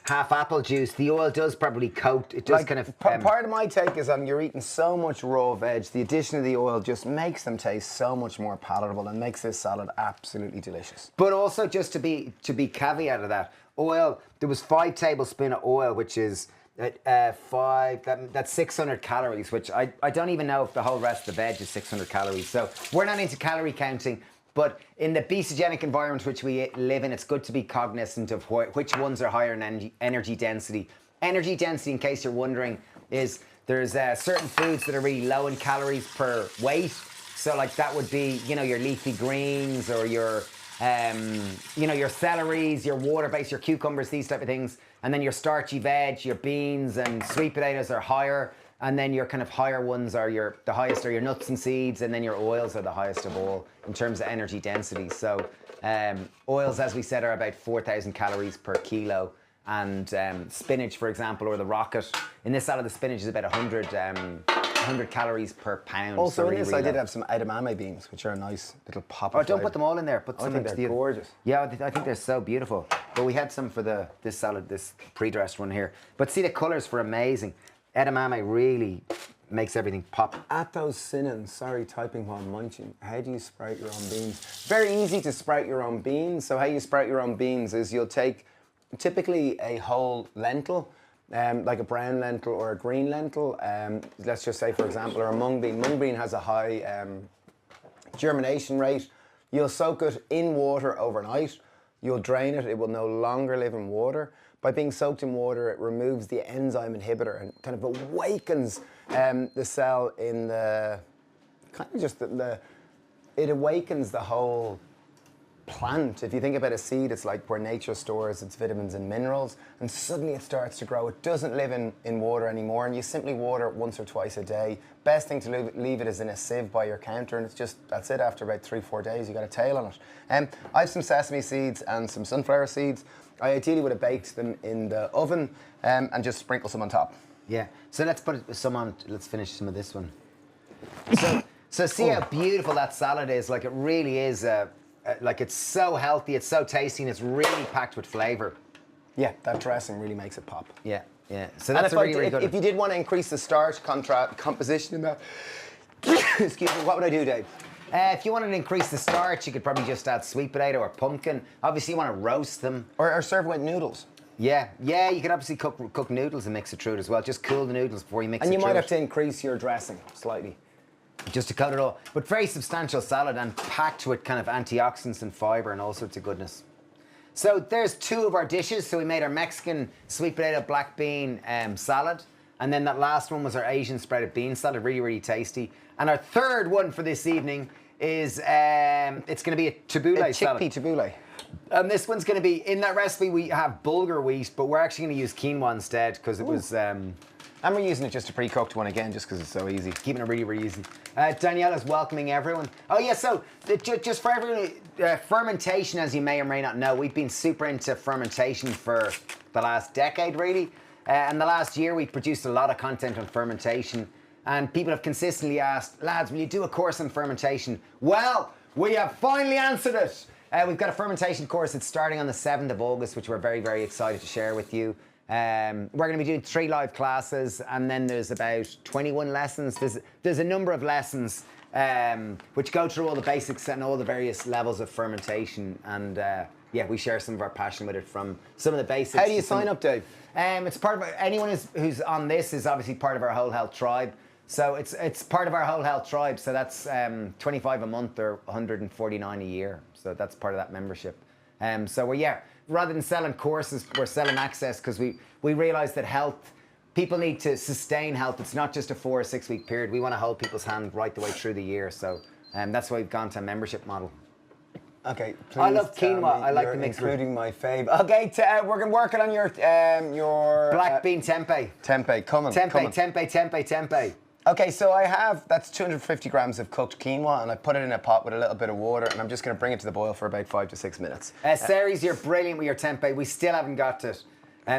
apple juice. The oil does probably coat. It does like, kind of. Part of my take is you're eating so much raw veg. The addition of the oil just makes them taste so much more palatable and makes this salad absolutely delicious. But also, just to be caveat of that, oil. There was 5 tablespoons of oil, which is that's 600 calories. Which I don't even know if the whole rest of the veg is 600 calories. So we're not into calorie counting. But in the becogenic environment which we live in, it's good to be cognizant of which ones are higher in energy density. Energy density, in case you're wondering, is there's certain foods that are really low in calories per weight. So like that would be, you know, your leafy greens or your, you know, your celeries, your water-based, your cucumbers, these type of things. And then your starchy veg, your beans and sweet potatoes are higher. And then your kind of higher ones are the highest are your nuts and seeds, and then your oils are the highest of all in terms of energy density. So oils, as we said, are about 4,000 calories per kilo. And spinach, for example, or the rocket, in this salad, the spinach is about 100 calories per pound. Also, in this, I did have some edamame beans, which are a nice little pop. Oh, don't put them all in there. Put some. I think they're gorgeous. Yeah, I think they're so beautiful. But we had some for this salad, this pre-dressed one here. But see, the colours were amazing. Edamame really makes everything pop. At those Sinan, sorry, typing while munching, how do you sprout your own beans? Very easy to sprout your own beans. So how you sprout your own beans is you'll take typically a whole lentil, like a brown lentil or a green lentil. Let's just say, for example, or a mung bean. Mung bean has a high germination rate. You'll soak it in water overnight. You'll drain it. It will no longer live in water. by being soaked in water, it removes the enzyme inhibitor and kind of awakens the cell in the, kind of just it awakens the whole plant. If you think about a seed, it's like where nature stores its vitamins and minerals, and suddenly it starts to grow. It doesn't live in water anymore, and you simply water it once or twice a day. Best thing to leave it is in a sieve by your counter, and that's it. After about 3-4 days, you got a tail on it. I have some sesame seeds and some sunflower seeds. I ideally would have baked them in the oven and just sprinkle some on top. Yeah. So let's put some on. Let's finish some of this one. So see how beautiful that salad is. Like, it really is. Like, it's so healthy, it's so tasty, and it's really packed with flavour. Yeah, that dressing really makes it pop. Yeah, yeah. So that's really good. If you did want to increase the starch composition in that, excuse me, what would I do, Dave? If you wanted to increase the starch, you could probably just add sweet potato or pumpkin. Obviously, you want to roast them. Or serve with noodles. Yeah, you can obviously cook noodles and mix it through it as well. Just cool the noodles before you mix it through. And you might have to increase your dressing slightly. Just to coat it all. But very substantial salad and packed with kind of antioxidants and fibre and all sorts of goodness. So there's 2 of our dishes. So we made our Mexican sweet potato black bean salad. And then that last one was our Asian sprouted bean salad. Really, really tasty. And our third one for this evening is, it's going to be a tabbouleh salad. Chickpea tabbouleh. And this one's going to be, in that recipe we have bulgur wheat, but we're actually going to use quinoa instead because it was... And we're using it just a pre-cooked one again, just because it's so easy. Keeping it really, really easy. Daniela's welcoming everyone. Oh yeah, so just for everyone, fermentation, as you may or may not know, we've been super into fermentation for the last decade, really. And the last year, we've produced a lot of content on fermentation. And people have consistently asked, lads, will you do a course on fermentation? Well, we have finally answered it. We've got a fermentation course. It's starting on the 7th of August, which we're very, very excited to share with you. We're going to be doing 3 live classes, and then there's about 21 lessons. There's a number of lessons which go through all the basics and all the various levels of fermentation. And yeah, we share some of our passion with it, from some of the basics. How do you sign up, Dave? It's part of anyone who's on this is obviously part of our Whole Health Tribe. So it's part of our Whole Health Tribe. So that's $25 a month or $149 a year. So that's part of that membership. So rather than selling courses, we're selling access, because we realize that people need to sustain health. It's not just a 4 or 6 week period. We want to hold people's hand right the way through the year. So that's why we've gone to a membership model. Okay, please. I love quinoa. I like the mix. Including my fave. Okay, we're working on your black bean tempeh. Tempeh, Tempeh. Okay, so that's 250 grams of cooked quinoa, and I put it in a pot with a little bit of water, and I'm just going to bring it to the boil for about 5 to 6 minutes. Ceres, you're brilliant with your tempeh. We still haven't got to it.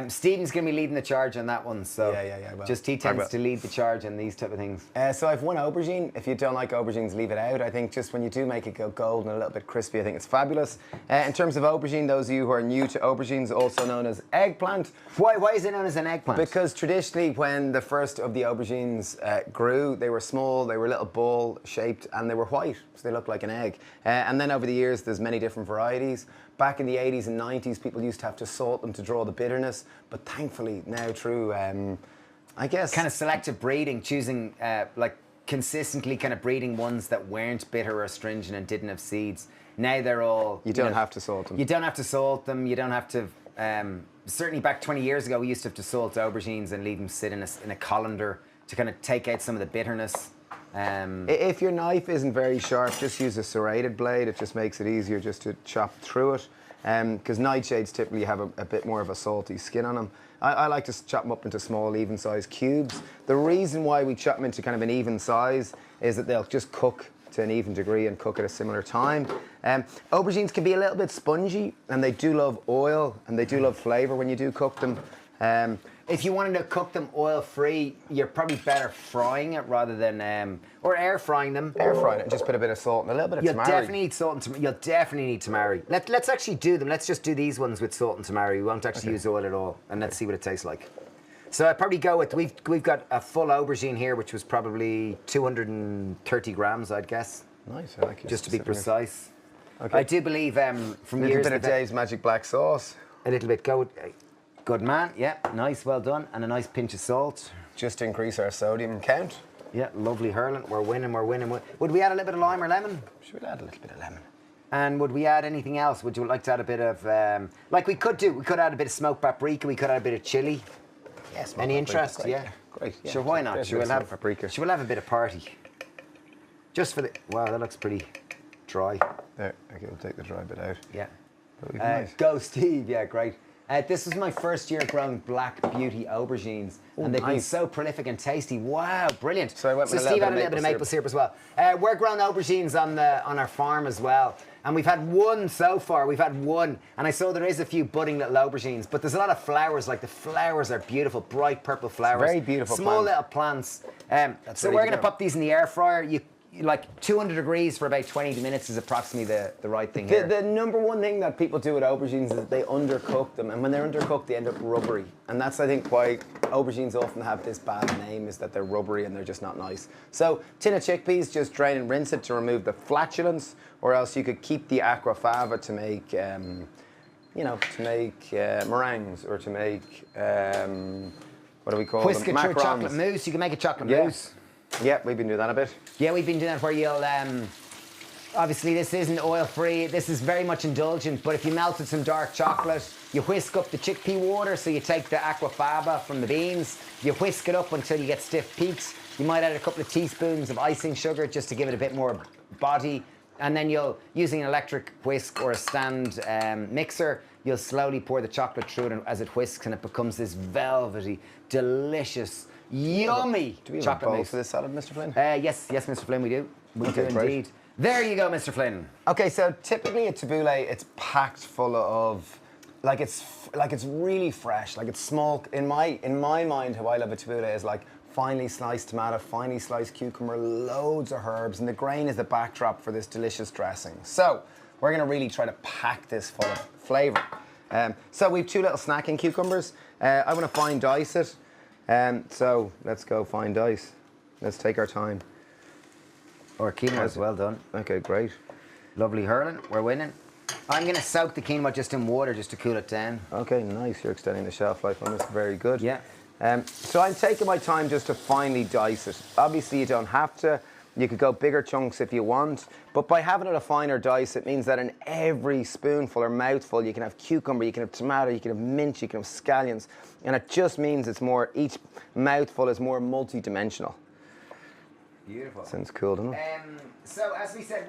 Stephen's going to be leading the charge on that one, so well, just he tends to lead the charge on these type of things. So I've 1 aubergine. If you don't like aubergines, leave it out. I think just when you do make it go gold and a little bit crispy, I think it's fabulous. In terms of aubergine, those of you who are new to aubergines, also known as eggplant. Why is it known as an eggplant? Because traditionally, when the first of the aubergines grew, they were small, they were a little ball shaped, and they were white, so they looked like an egg. And then over the years, there's many different varieties. Back in the 80s and 90s, people used to have to salt them to draw the bitterness, but thankfully now through, I guess... kind of selective breeding, choosing, consistently kind of breeding ones that weren't bitter or astringent and didn't have seeds. Now they're all... You don't have to salt them. You don't have to salt them, you don't have to... certainly back 20 years ago, we used to have to salt aubergines and leave them sit in a colander to kind of take out some of the bitterness. If your knife isn't very sharp, just use a serrated blade. It just makes it easier just to chop through it. Because nightshades typically have a bit more of a salty skin on them. I like to chop them up into small, even-sized cubes. The reason why we chop them into kind of an even size is that they'll just cook to an even degree and cook at a similar time. Aubergines can be a little bit spongy, and they do love oil, and they do love flavour when you do cook them. If you wanted to cook them oil-free, you're probably better frying it rather than, or air frying them. Air frying it, just put a bit of salt and a little bit of tamari. You'll definitely need tamari. Let's actually do them. Let's just do these ones with salt and tamari. We won't actually use oil at all, and let's see what it tastes like. So I'd probably go with, we've got a full aubergine here, which was probably 230 grams, I'd guess. Nice, I like it. Just to be precise. Okay. I do believe from a years... A bit of Dave's Magic Black Sauce. A little bit, good man, yeah, nice, well done. And a nice pinch of salt. Just to increase our sodium count. Yeah, lovely hurling. We're winning. Would we add a little bit of lime or lemon? Should we add a little bit of lemon? And would we add anything else? Would you like to add a bit of, like we could add a bit of smoked paprika, we could add a bit of chili. Yes. Any interest? Great. Yeah. Great. Yeah. Sure, why not? We'll have paprika. We'll have a bit of party. Just for the, wow, that looks pretty dry. There, okay, we'll take the dry bit out. Yeah. Nice. Go Steve, yeah, great. This is my first year growing Black Beauty aubergines, and they've been so prolific and tasty. Wow, brilliant. So I went with Steve had a little bit of maple syrup as well. We're growing aubergines on our farm as well, and we've had one so far. We've had one, and I saw there is a few budding little aubergines, but there's a lot of flowers. Like the flowers are beautiful, bright purple flowers. Very beautiful. Small little plants. So we're going to pop these in the air fryer. Like 200 degrees for about 20 minutes is approximately the right thing here. The number one thing that people do with aubergines is that they undercook them, and when they're undercooked, they end up rubbery. And that's, I think, why aubergines often have this bad name, is that they're rubbery and they're just not nice. So, tin of chickpeas, just drain and rinse it to remove the flatulence, or else you could keep the aquafaba to make, meringues, or to make, what do we call Whisk them? it through Macarons. chocolate mousse. You can make a chocolate mousse. Yeah, we've been doing that a bit. Yeah, we've been doing that where you'll, obviously this isn't oil-free, this is very much indulgent, but if you melted some dark chocolate, you whisk up the chickpea water, so you take the aquafaba from the beans, you whisk it up until you get stiff peaks, you might add a couple of teaspoons of icing sugar just to give it a bit more body, and then using an electric whisk or a stand mixer, you'll slowly pour the chocolate through it as it whisks, and it becomes this velvety, delicious, yummy Do we have chocolate a bowl mousse. for this salad, Mr. Flynn? Yes, Mr. Flynn, we do. We do great. indeed. There you go, Mr. Flynn. Okay, so typically a tabbouleh, it's packed full of, it's really fresh, like it's small. In my mind, how I love a tabbouleh is like finely sliced tomato, finely sliced cucumber, loads of herbs, and the grain is the backdrop for this delicious dressing. So we're going to really try to pack this full of flavour. So we've 2 little snacking cucumbers. I want to fine dice it. So let's go fine dice. Let's take our time. Or quinoa as well done. Okay, great. Lovely hurling. We're winning. I'm going to soak the quinoa just in water just to cool it down. Okay, nice. You're extending the shelf life on this. Very good. Yeah. So I'm taking my time just to finely dice it. Obviously, you don't have to. You could go bigger chunks if you want. But by having it a finer dice, it means that in every spoonful or mouthful, you can have cucumber, you can have tomato, you can have mint, you can have scallions. And it just means each mouthful is more multi-dimensional. Beautiful. Sounds cool, doesn't it? So as we said,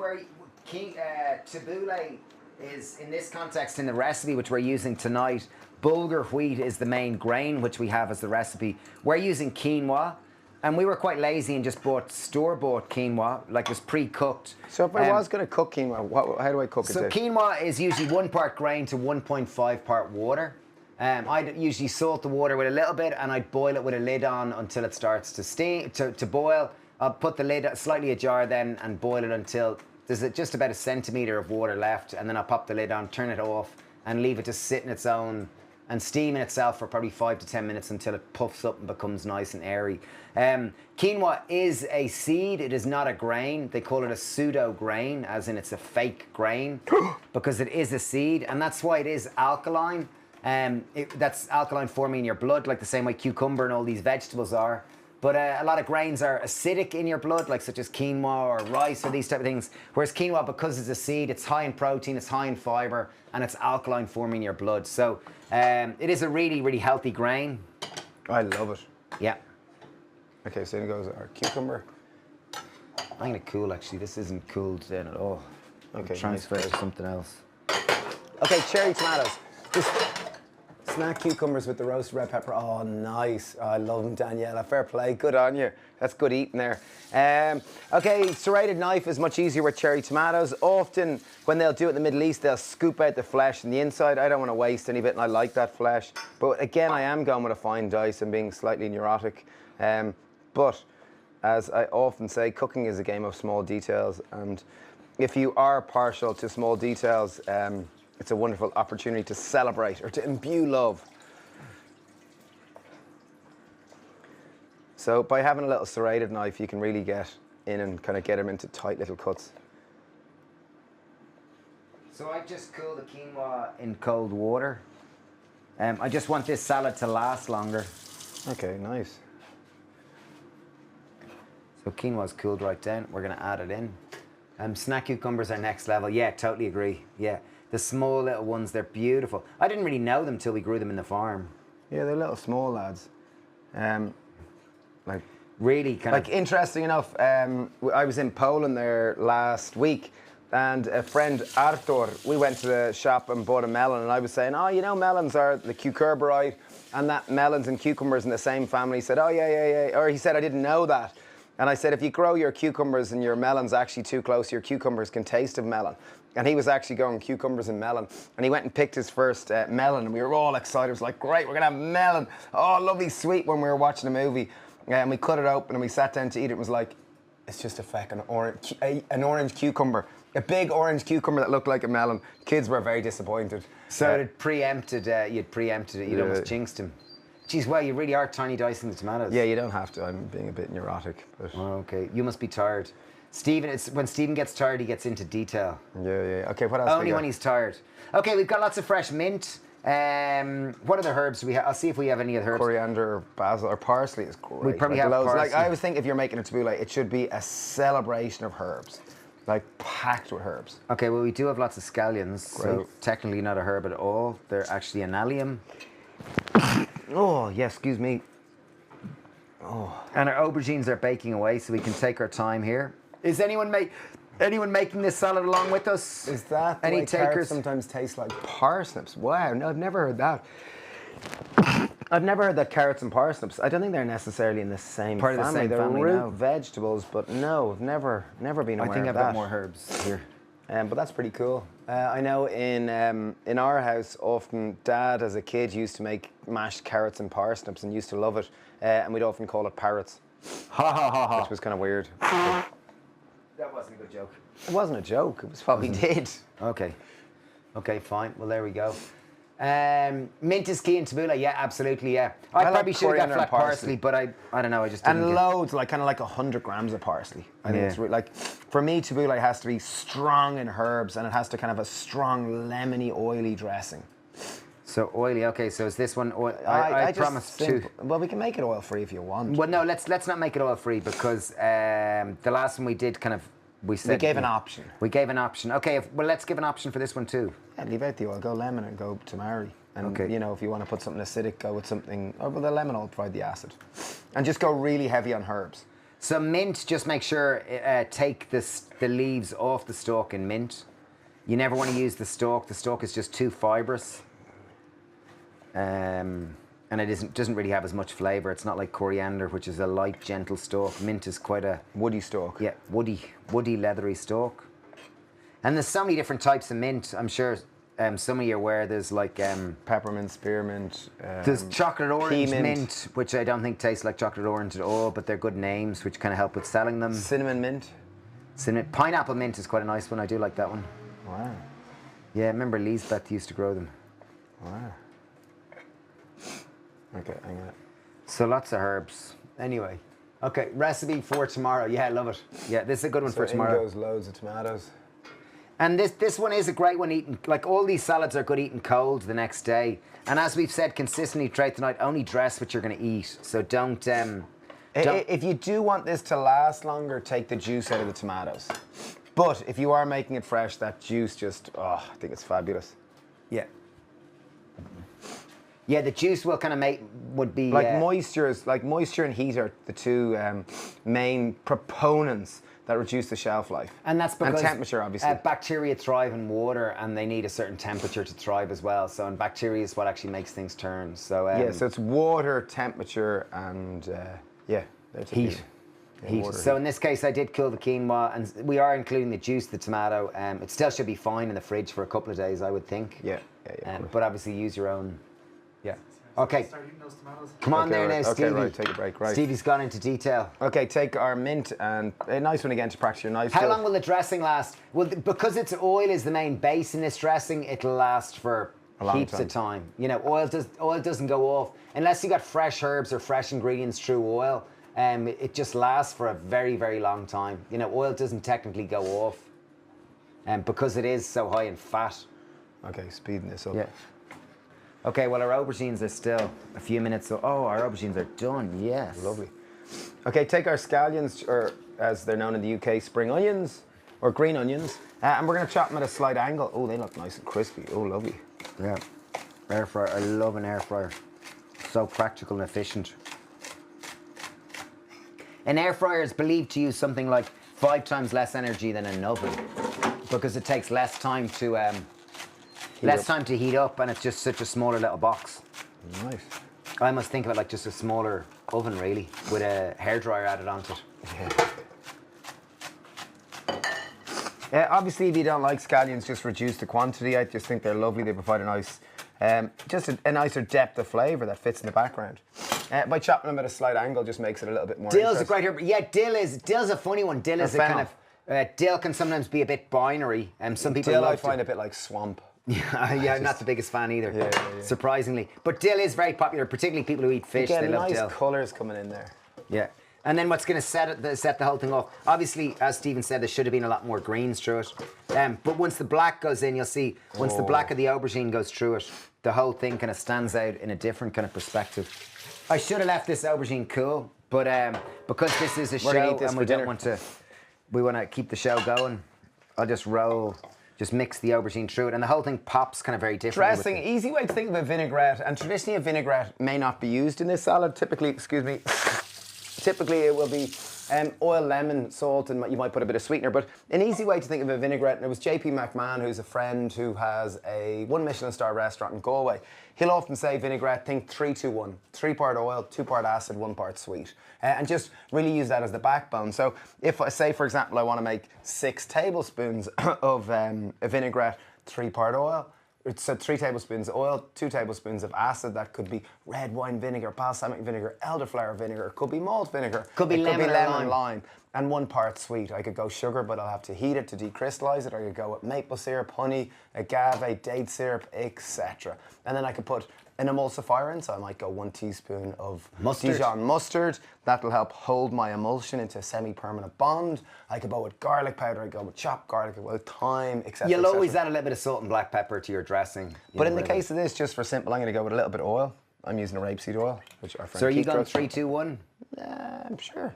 tabbouleh is, in this context, in the recipe which we're using tonight, bulgur wheat is the main grain which we have as the recipe. We're using quinoa, and we were quite lazy and just bought store-bought quinoa, like it was pre-cooked. So if I was going to cook quinoa, how do I cook it? So quinoa is usually 1 part grain to 1.5 part water. I'd usually salt the water with a little bit, and I'd boil it with a lid on until it starts to boil. I'll put the lid slightly ajar then and boil it until there's just about a centimetre of water left, and then I'll pop the lid on, turn it off, and leave it to sit in its own and steam in itself for probably 5 to 10 minutes until it puffs up and becomes nice and airy. Quinoa is a seed, it is not a grain. They call it a pseudo grain, as in it's a fake grain, because it is a seed, and that's why it is alkaline. That's alkaline forming in your blood, like the same way cucumber and all these vegetables are. But a lot of grains are acidic in your blood, like such as quinoa or rice or these type of things. Whereas quinoa, because it's a seed, it's high in protein, it's high in fiber, and it's alkaline forming in your blood. So it is a really, really healthy grain. I love it. Yeah. Okay, so here goes our cucumber. I'm going to cool, actually. This isn't cooled then at all. Okay, Transfer nice. to something else. Okay, cherry tomatoes. Just snack cucumbers with the roasted red pepper. Oh, nice. Oh, I love them, Daniela. Fair play. Good on you. That's good eating there. Okay, serrated knife is much easier with cherry tomatoes. Often, when they'll do it in the Middle East, they'll scoop out the flesh and the inside. I don't want to waste any bit, and I like that flesh. But again, I am going with a fine dice and being slightly neurotic. But as I often say, cooking is a game of small details. And if you are partial to small details, it's a wonderful opportunity to celebrate or to imbue love. So by having a little serrated knife, you can really get in and kind of get them into tight little cuts. So I just cool the quinoa in cold water. I just want this salad to last longer. Okay, nice. So quinoa's cooled right down. We're going to add it in. Snack cucumbers are next level. Yeah, totally agree. Yeah. The small little ones, they're beautiful. I didn't really know them till we grew them in the farm. Yeah, they're little small lads. Like really kind of... Like, interesting enough, I was in Poland there last week, and a friend, Artur, we went to the shop and bought a melon, and I was saying, oh, you know, melons are the cucurbitide, and that melons and cucumbers in the same family. He said, oh, yeah. Or he said, I didn't know that. And I said, if you grow your cucumbers and your melons actually too close, your cucumbers can taste of melon. And he was actually going cucumbers and melon. And he went and picked his first melon, and we were all excited. It was like, great, we're gonna have melon. Oh, lovely sweet, when we were watching a movie. And we cut it open and we sat down to eat it. It was like, it's just a fucking orange cucumber. A big orange cucumber that looked like a melon. Kids were very disappointed. So you'd preempted it, you'd almost jinxed him. Geez, well, you really are tiny dicing the tomatoes. Yeah, you don't have to. I'm being a bit neurotic. But... Oh, okay, you must be tired. Stephen, when Stephen gets tired, he gets into detail. Yeah. Okay, what else? Only when he's tired. Okay, we've got lots of fresh mint. What other herbs do we have? I'll see if we have any other herbs. Coriander, or basil, or parsley is great. We probably have parsley. Like, I always think if you're making a tabbouleh, it should be a celebration of herbs. Like, packed with herbs. Okay, well, we do have lots of scallions, so technically not a herb at all. They're actually an allium. Oh, yeah, excuse me. Oh. And our aubergines are baking away, so we can take our time here. Is anyone making this salad along with us? Is that any way takers? Carrots sometimes taste like parsnips? Wow, no, I've never heard that. I've never heard that carrots and parsnips. I don't think they're necessarily in the same part family. Of the same they're family, root no. vegetables, but no, never been aware of that. I think I've got more herbs here. But that's pretty cool. I know in our house, often Dad, as a kid, used to make mashed carrots and parsnips and used to love it. And we'd often call it parrots. Ha. Which was kind of weird. That wasn't a good joke. It wasn't a joke. It was what we did. Okay, fine. Well, there we go. Mint is key in tabbouleh. Yeah, absolutely. Yeah, I probably like should have got coriander flat and parsley. parsley, but I don't know. I just didn't. And loads, like kind of like 100 grams of parsley. I think it's like, for me, tabbouleh has to be strong in herbs, and it has to kind of have a strong lemony, oily dressing. So oily. Okay, so is this one oil? I promise to. Well, we can make it oil free if you want. Well, no, let's not make it oil free, because the last one we did we gave an option. We gave an option. Okay, well, let's give an option for this one too. Yeah, leave out the oil. Go lemon and go tamari. And you know, if you want to put something acidic, go with something. Oh, well, the lemon will provide the acid. And just go really heavy on herbs. So mint, just make sure take the leaves off the stalk in mint. You never want to use the stalk. The stalk is just too fibrous. And it doesn't really have as much flavour. It's not like coriander, which is a light, gentle stalk. Mint is quite a... woody stalk. Yeah, woody, leathery stalk. And there's so many different types of mint. I'm sure some of you are aware there's like... peppermint, spearmint. There's chocolate orange mint, which I don't think tastes like chocolate orange at all, but they're good names, which kind of help with selling them. Cinnamon mint. Pineapple mint is quite a nice one. I do like that one. Wow. Yeah, I remember Lisbeth used to grow them. Wow. Okay, hang on. So lots of herbs. Anyway, okay, recipe for tomorrow. Yeah, I love it. Yeah, this is a good one for tomorrow. In goes loads of tomatoes. And this one is a great one eaten. Like, all these salads are good eaten cold the next day. And as we've said consistently throughout the night, only dress what you're going to eat. So don't. If you do want this to last longer, take the juice out of the tomatoes. But if you are making it fresh, that juice just, I think it's fabulous. Yeah. Yeah, the juice will kind of would be... moisture and heat are the two main proponents that reduce the shelf life. And that's because... And temperature, obviously. Bacteria thrive in water, and they need a certain temperature to thrive as well. So, and bacteria is what actually makes things turn. So so it's water, temperature, and heat. Heat. So in this case, I did kill the quinoa, and we are including the juice, the tomato. It still should be fine in the fridge for a couple of days, I would think. Yeah. But obviously use your own... Yeah. Okay. Start eating those tomatoes. Come on there now, Stevie. Okay, right, take a break, right. Stevie's gone into detail. Okay, take our mint, and a nice one again to practice your knife. How long will the dressing last? Well, because oil is the main base in this dressing, it'll last for heaps of time. You know, oil doesn't go off unless you got fresh herbs or fresh ingredients through oil. It just lasts for a very, very long time. You know, oil doesn't technically go off, because it is so high in fat. Okay, speeding this up. Yeah. Okay, well, our aubergines are still a few minutes. So, our aubergines are done. Yes. Lovely. Okay, take our scallions, or as they're known in the UK, spring onions. or green onions. And we're going to chop them at a slight angle. Oh, they look nice and crispy. Oh, lovely. Yeah. Air fryer. I love an air fryer. So practical and efficient. An air fryer is believed to use something like 5 times less energy than an oven because it takes less time to heat up, and it's just such a smaller little box. Nice. I must think of it like just a smaller oven, really, with a hairdryer added onto it. Yeah. Obviously, if you don't like scallions, just reduce the quantity. I just think they're lovely. They provide a nice, just a nicer depth of flavour that fits in the background. By chopping them at a slight angle, just makes it a little bit more. Dill's a great herb. Yeah, dill's a funny one. Dill is a kind of dill can sometimes be a bit binary, and some people dill I find a bit like swamp. Yeah, I'm not the biggest fan either. Surprisingly, but dill is very popular, particularly people who eat fish. They love dill. Nice colours coming in there. Yeah. And then what's going to set the whole thing off? Obviously, as Stephen said, there should have been a lot more greens through it. But once the black goes in, you'll see, once the black of the aubergine goes through it, the whole thing kind of stands out in a different kind of perspective. I should have left this aubergine cool, but because this is a show and we want to keep the show going, I'll just mix the aubergine through it, and the whole thing pops kind of very different. Dressing, easy way to think of a vinaigrette, and traditionally a vinaigrette may not be used in this salad. Typically, it will be oil, lemon, salt, and you might put a bit of sweetener. But an easy way to think of a vinaigrette, and it was JP McMahon, who's a friend who has a 1 Michelin star restaurant in Galway. He'll often say vinaigrette, think 3-2-1. 3 part oil, 2 part acid, 1 part sweet. And just really use that as the backbone. So if I say, for example, I want to make 6 tablespoons of a vinaigrette, 3 part oil, so 3 tablespoons oil, 2 tablespoons of acid. That could be red wine vinegar, balsamic vinegar, elderflower vinegar. It could be malt vinegar. Could be lemon lime. And 1 part sweet. I could go sugar, but I'll have to heat it to decrystallize it. Or I could go with maple syrup, honey, agave, date syrup, etc. And then I could put an emulsifier in, so I might go 1 teaspoon of Dijon mustard. That'll help hold my emulsion into a semi-permanent bond. I could go with garlic powder. I go with chopped garlic, with thyme, etc. You'll always add a little bit of salt and black pepper to your dressing. But in the case of this, just for simple, I'm going to go with a little bit of oil. I'm using a rapeseed oil, which our friend. So are you going 3, 2, 1? I'm sure.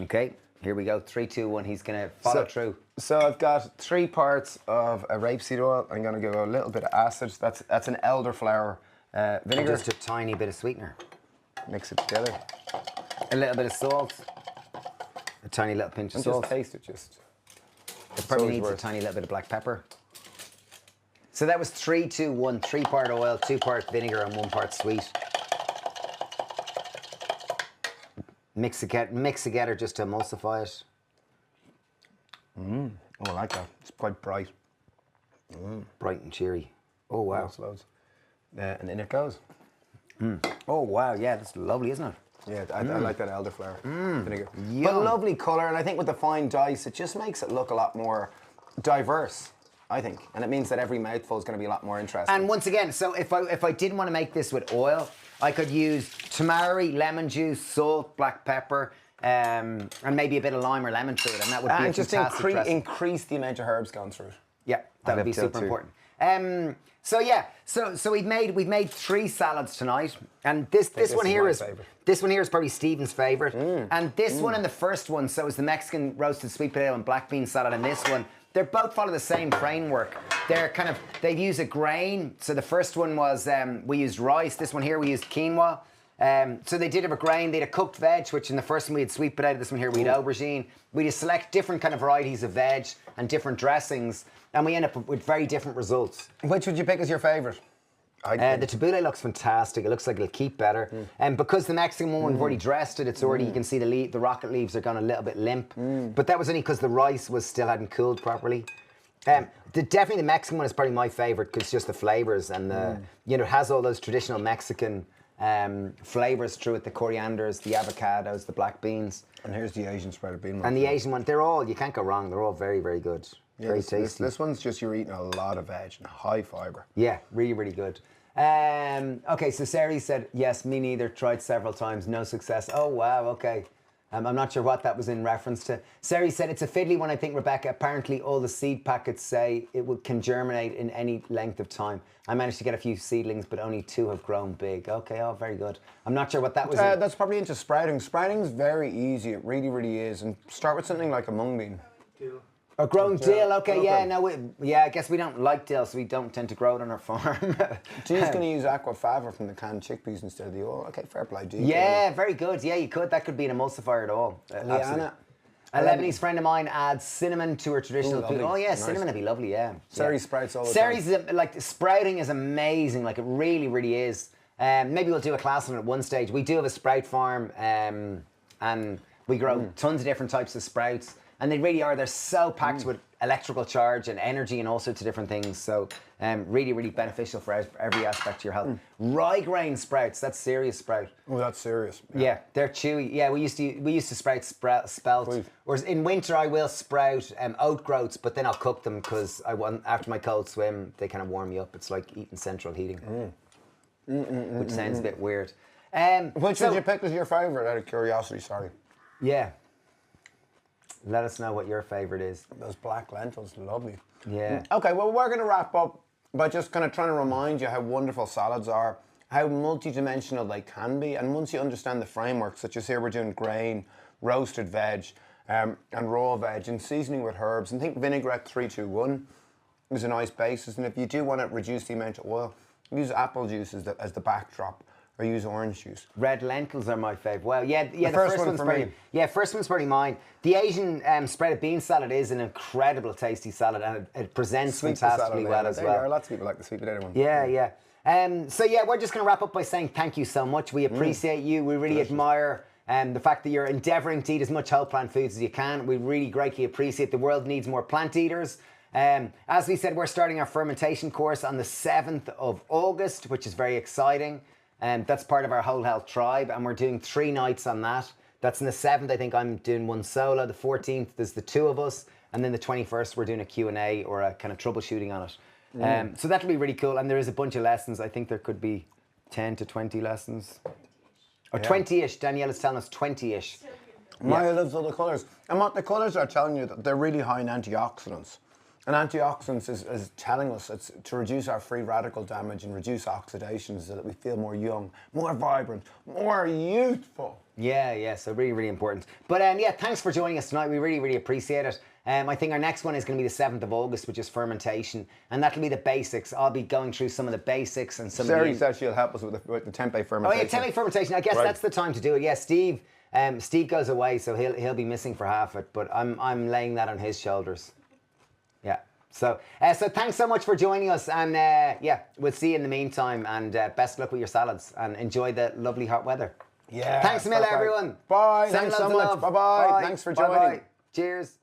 Okay, here we go. 3, 2, 1. He's going to follow through. So I've got 3 parts of a rapeseed oil. I'm going to go a little bit of acid. That's an elderflower vinegar. Just a tiny bit of sweetener. Mix it together. A little bit of salt. A tiny little pinch of salt. Just taste it. It probably needs a tiny little bit of black pepper. So that was 3, 2, 1. 3 part oil, 2 part vinegar, and 1 part sweet. Mix together just to emulsify it. Oh, I like that. It's quite bright. Bright and cheery. Oh, wow. Loads. And in it goes. Oh, wow. Yeah, that's lovely, isn't it? Yeah, I like that elderflower vinegar. Yum. But a lovely colour, and I think with the fine dice, it just makes it look a lot more diverse, I think. And it means that every mouthful is going to be a lot more interesting. And once again, so if I didn't want to make this with oil, I could use tamari, lemon juice, salt, black pepper, and maybe a bit of lime or lemon through it, and that would be a fantastic dressing. Increase the amount of herbs going through it. Yeah, that would be super important. So we've made 3 salads tonight, and this one here is probably Stephen's favorite, and this one and the first one. So is the Mexican roasted sweet potato and black bean salad, and this one. They both follow the same framework. They use a grain. So the first one was we used rice. This one here we used quinoa. So they did have a grain. They had a cooked veg, which in the first one we had sweet potato. This one here we had aubergine. We just select different kind of varieties of veg and different dressings, and we end up with very different results. Which would you pick as your favourite? The tabbouleh looks fantastic. It looks like it'll keep better. And because the Mexican one, we've already dressed it, it's already, you can see the rocket leaves are gone a little bit limp. But that was only because the rice still hadn't cooled properly. Definitely the Mexican one is probably my favourite because just the flavours and it has all those traditional Mexican flavours through it, the corianders, the avocados, the black beans. And here's the Asian spread of bean. And the Asian one, you can't go wrong. They're all very, very good. Yeah, very tasty. This one's just you're eating a lot of veg and high fibre. Yeah, really, really good. Okay, so Sarah said, yes, me neither. Tried several times, no success. Oh, wow, okay. I'm not sure what that was in reference to. Sarah said, it's a fiddly one, I think, Rebecca. Apparently, all the seed packets say it can germinate in any length of time. I managed to get a few seedlings, but only 2 have grown big. Okay, oh, very good. I'm not sure what that was. That's probably into sprouting. Sprouting's very easy. It really, really is. And start with something like a mung bean. Or growing dill, okay, yeah, no, I guess we don't like dill, so we don't tend to grow it on our farm. So you're just going to use aquafaba from the canned chickpeas instead of the oil? Okay, fair play, do you? Yeah, very good. Yeah, you could. That could be an emulsifier at all. Liana. A Lebanese friend of mine adds cinnamon to her traditional food. Oh yeah, nice. Cinnamon would be lovely, yeah. Ceri sprouts all the time. Ceri's, like, sprouting is amazing, like it really, really is. Maybe we'll do a class on it at one stage. We do have a sprout farm, and we grow tons of different types of sprouts. And they really are, they're so packed with electrical charge and energy and all sorts of different things. So really, really beneficial for every aspect of your health. Rye grain sprouts, that's serious sprout. Oh, that's serious. Yeah, they're chewy. Yeah, we used to sprout spelt. Whereas in winter I will sprout oat groats, but then I'll cook them because after my cold swim, they kind of warm me up. It's like eating central heating, which sounds a bit weird. Which would you pick as your favourite, out of curiosity, sorry? Yeah. Let us know what your favourite is. Those black lentils, lovely. Yeah. Okay, well, we're going to wrap up by just kind of trying to remind you how wonderful salads are, how multidimensional they can be, and once you understand the framework, such as here we're doing grain, roasted veg, and raw veg, and seasoning with herbs, and think vinaigrette 3-2-1 is a nice basis, and if you do want to reduce the amount of oil, use apple juice as the backdrop. Or use orange juice. Red lentils are my favourite. Well, yeah, the first one's probably, first one's probably mine. The Asian sprouted bean salad is an incredible tasty salad, and it presents fantastically well as well. There are lots of people like the sweet potato one. Yeah, yeah. So yeah, we're just going to wrap up by saying thank you so much. We appreciate you. We really admire the fact that you're endeavouring to eat as much whole plant foods as you can. We really greatly appreciate. The world needs more plant eaters. As we said, we're starting our fermentation course on the 7th of August, which is very exciting. That's part of our Whole Health Tribe, and we're doing 3 nights on that. That's on the 7th, I think I'm doing one solo. The 14th, there's the 2 of us. And then the 21st, we're doing a Q&A or a kind of troubleshooting on it. So that'll be really cool. And there is a bunch of lessons. I think there could be 10 to 20 lessons. Or 20-ish. Danielle is telling us 20-ish. Maya loves all the colours. And what the colours are telling you, that they're really high in antioxidants. And antioxidants is telling us it's to reduce our free radical damage and reduce oxidation so that we feel more young, more vibrant, more youthful. Yeah, so really, really important. But yeah, thanks for joining us tonight. We really, really appreciate it. I think our next one is going to be the 7th of August, which is fermentation. And that'll be the basics. I'll be going through some of the basics and some Seri said she'll help us with the tempeh fermentation. Oh yeah, tempeh fermentation. I guess that's the time to do it. Yeah, Steve goes away, so he'll be missing for half it. But I'm laying that on his shoulders. Yeah. So thanks so much for joining us, and we'll see you in the meantime, and best of luck with your salads, and enjoy the lovely hot weather. Yeah. Thanks a million, everyone. Bye. Thanks so much. Bye-bye. Thanks for joining. Cheers.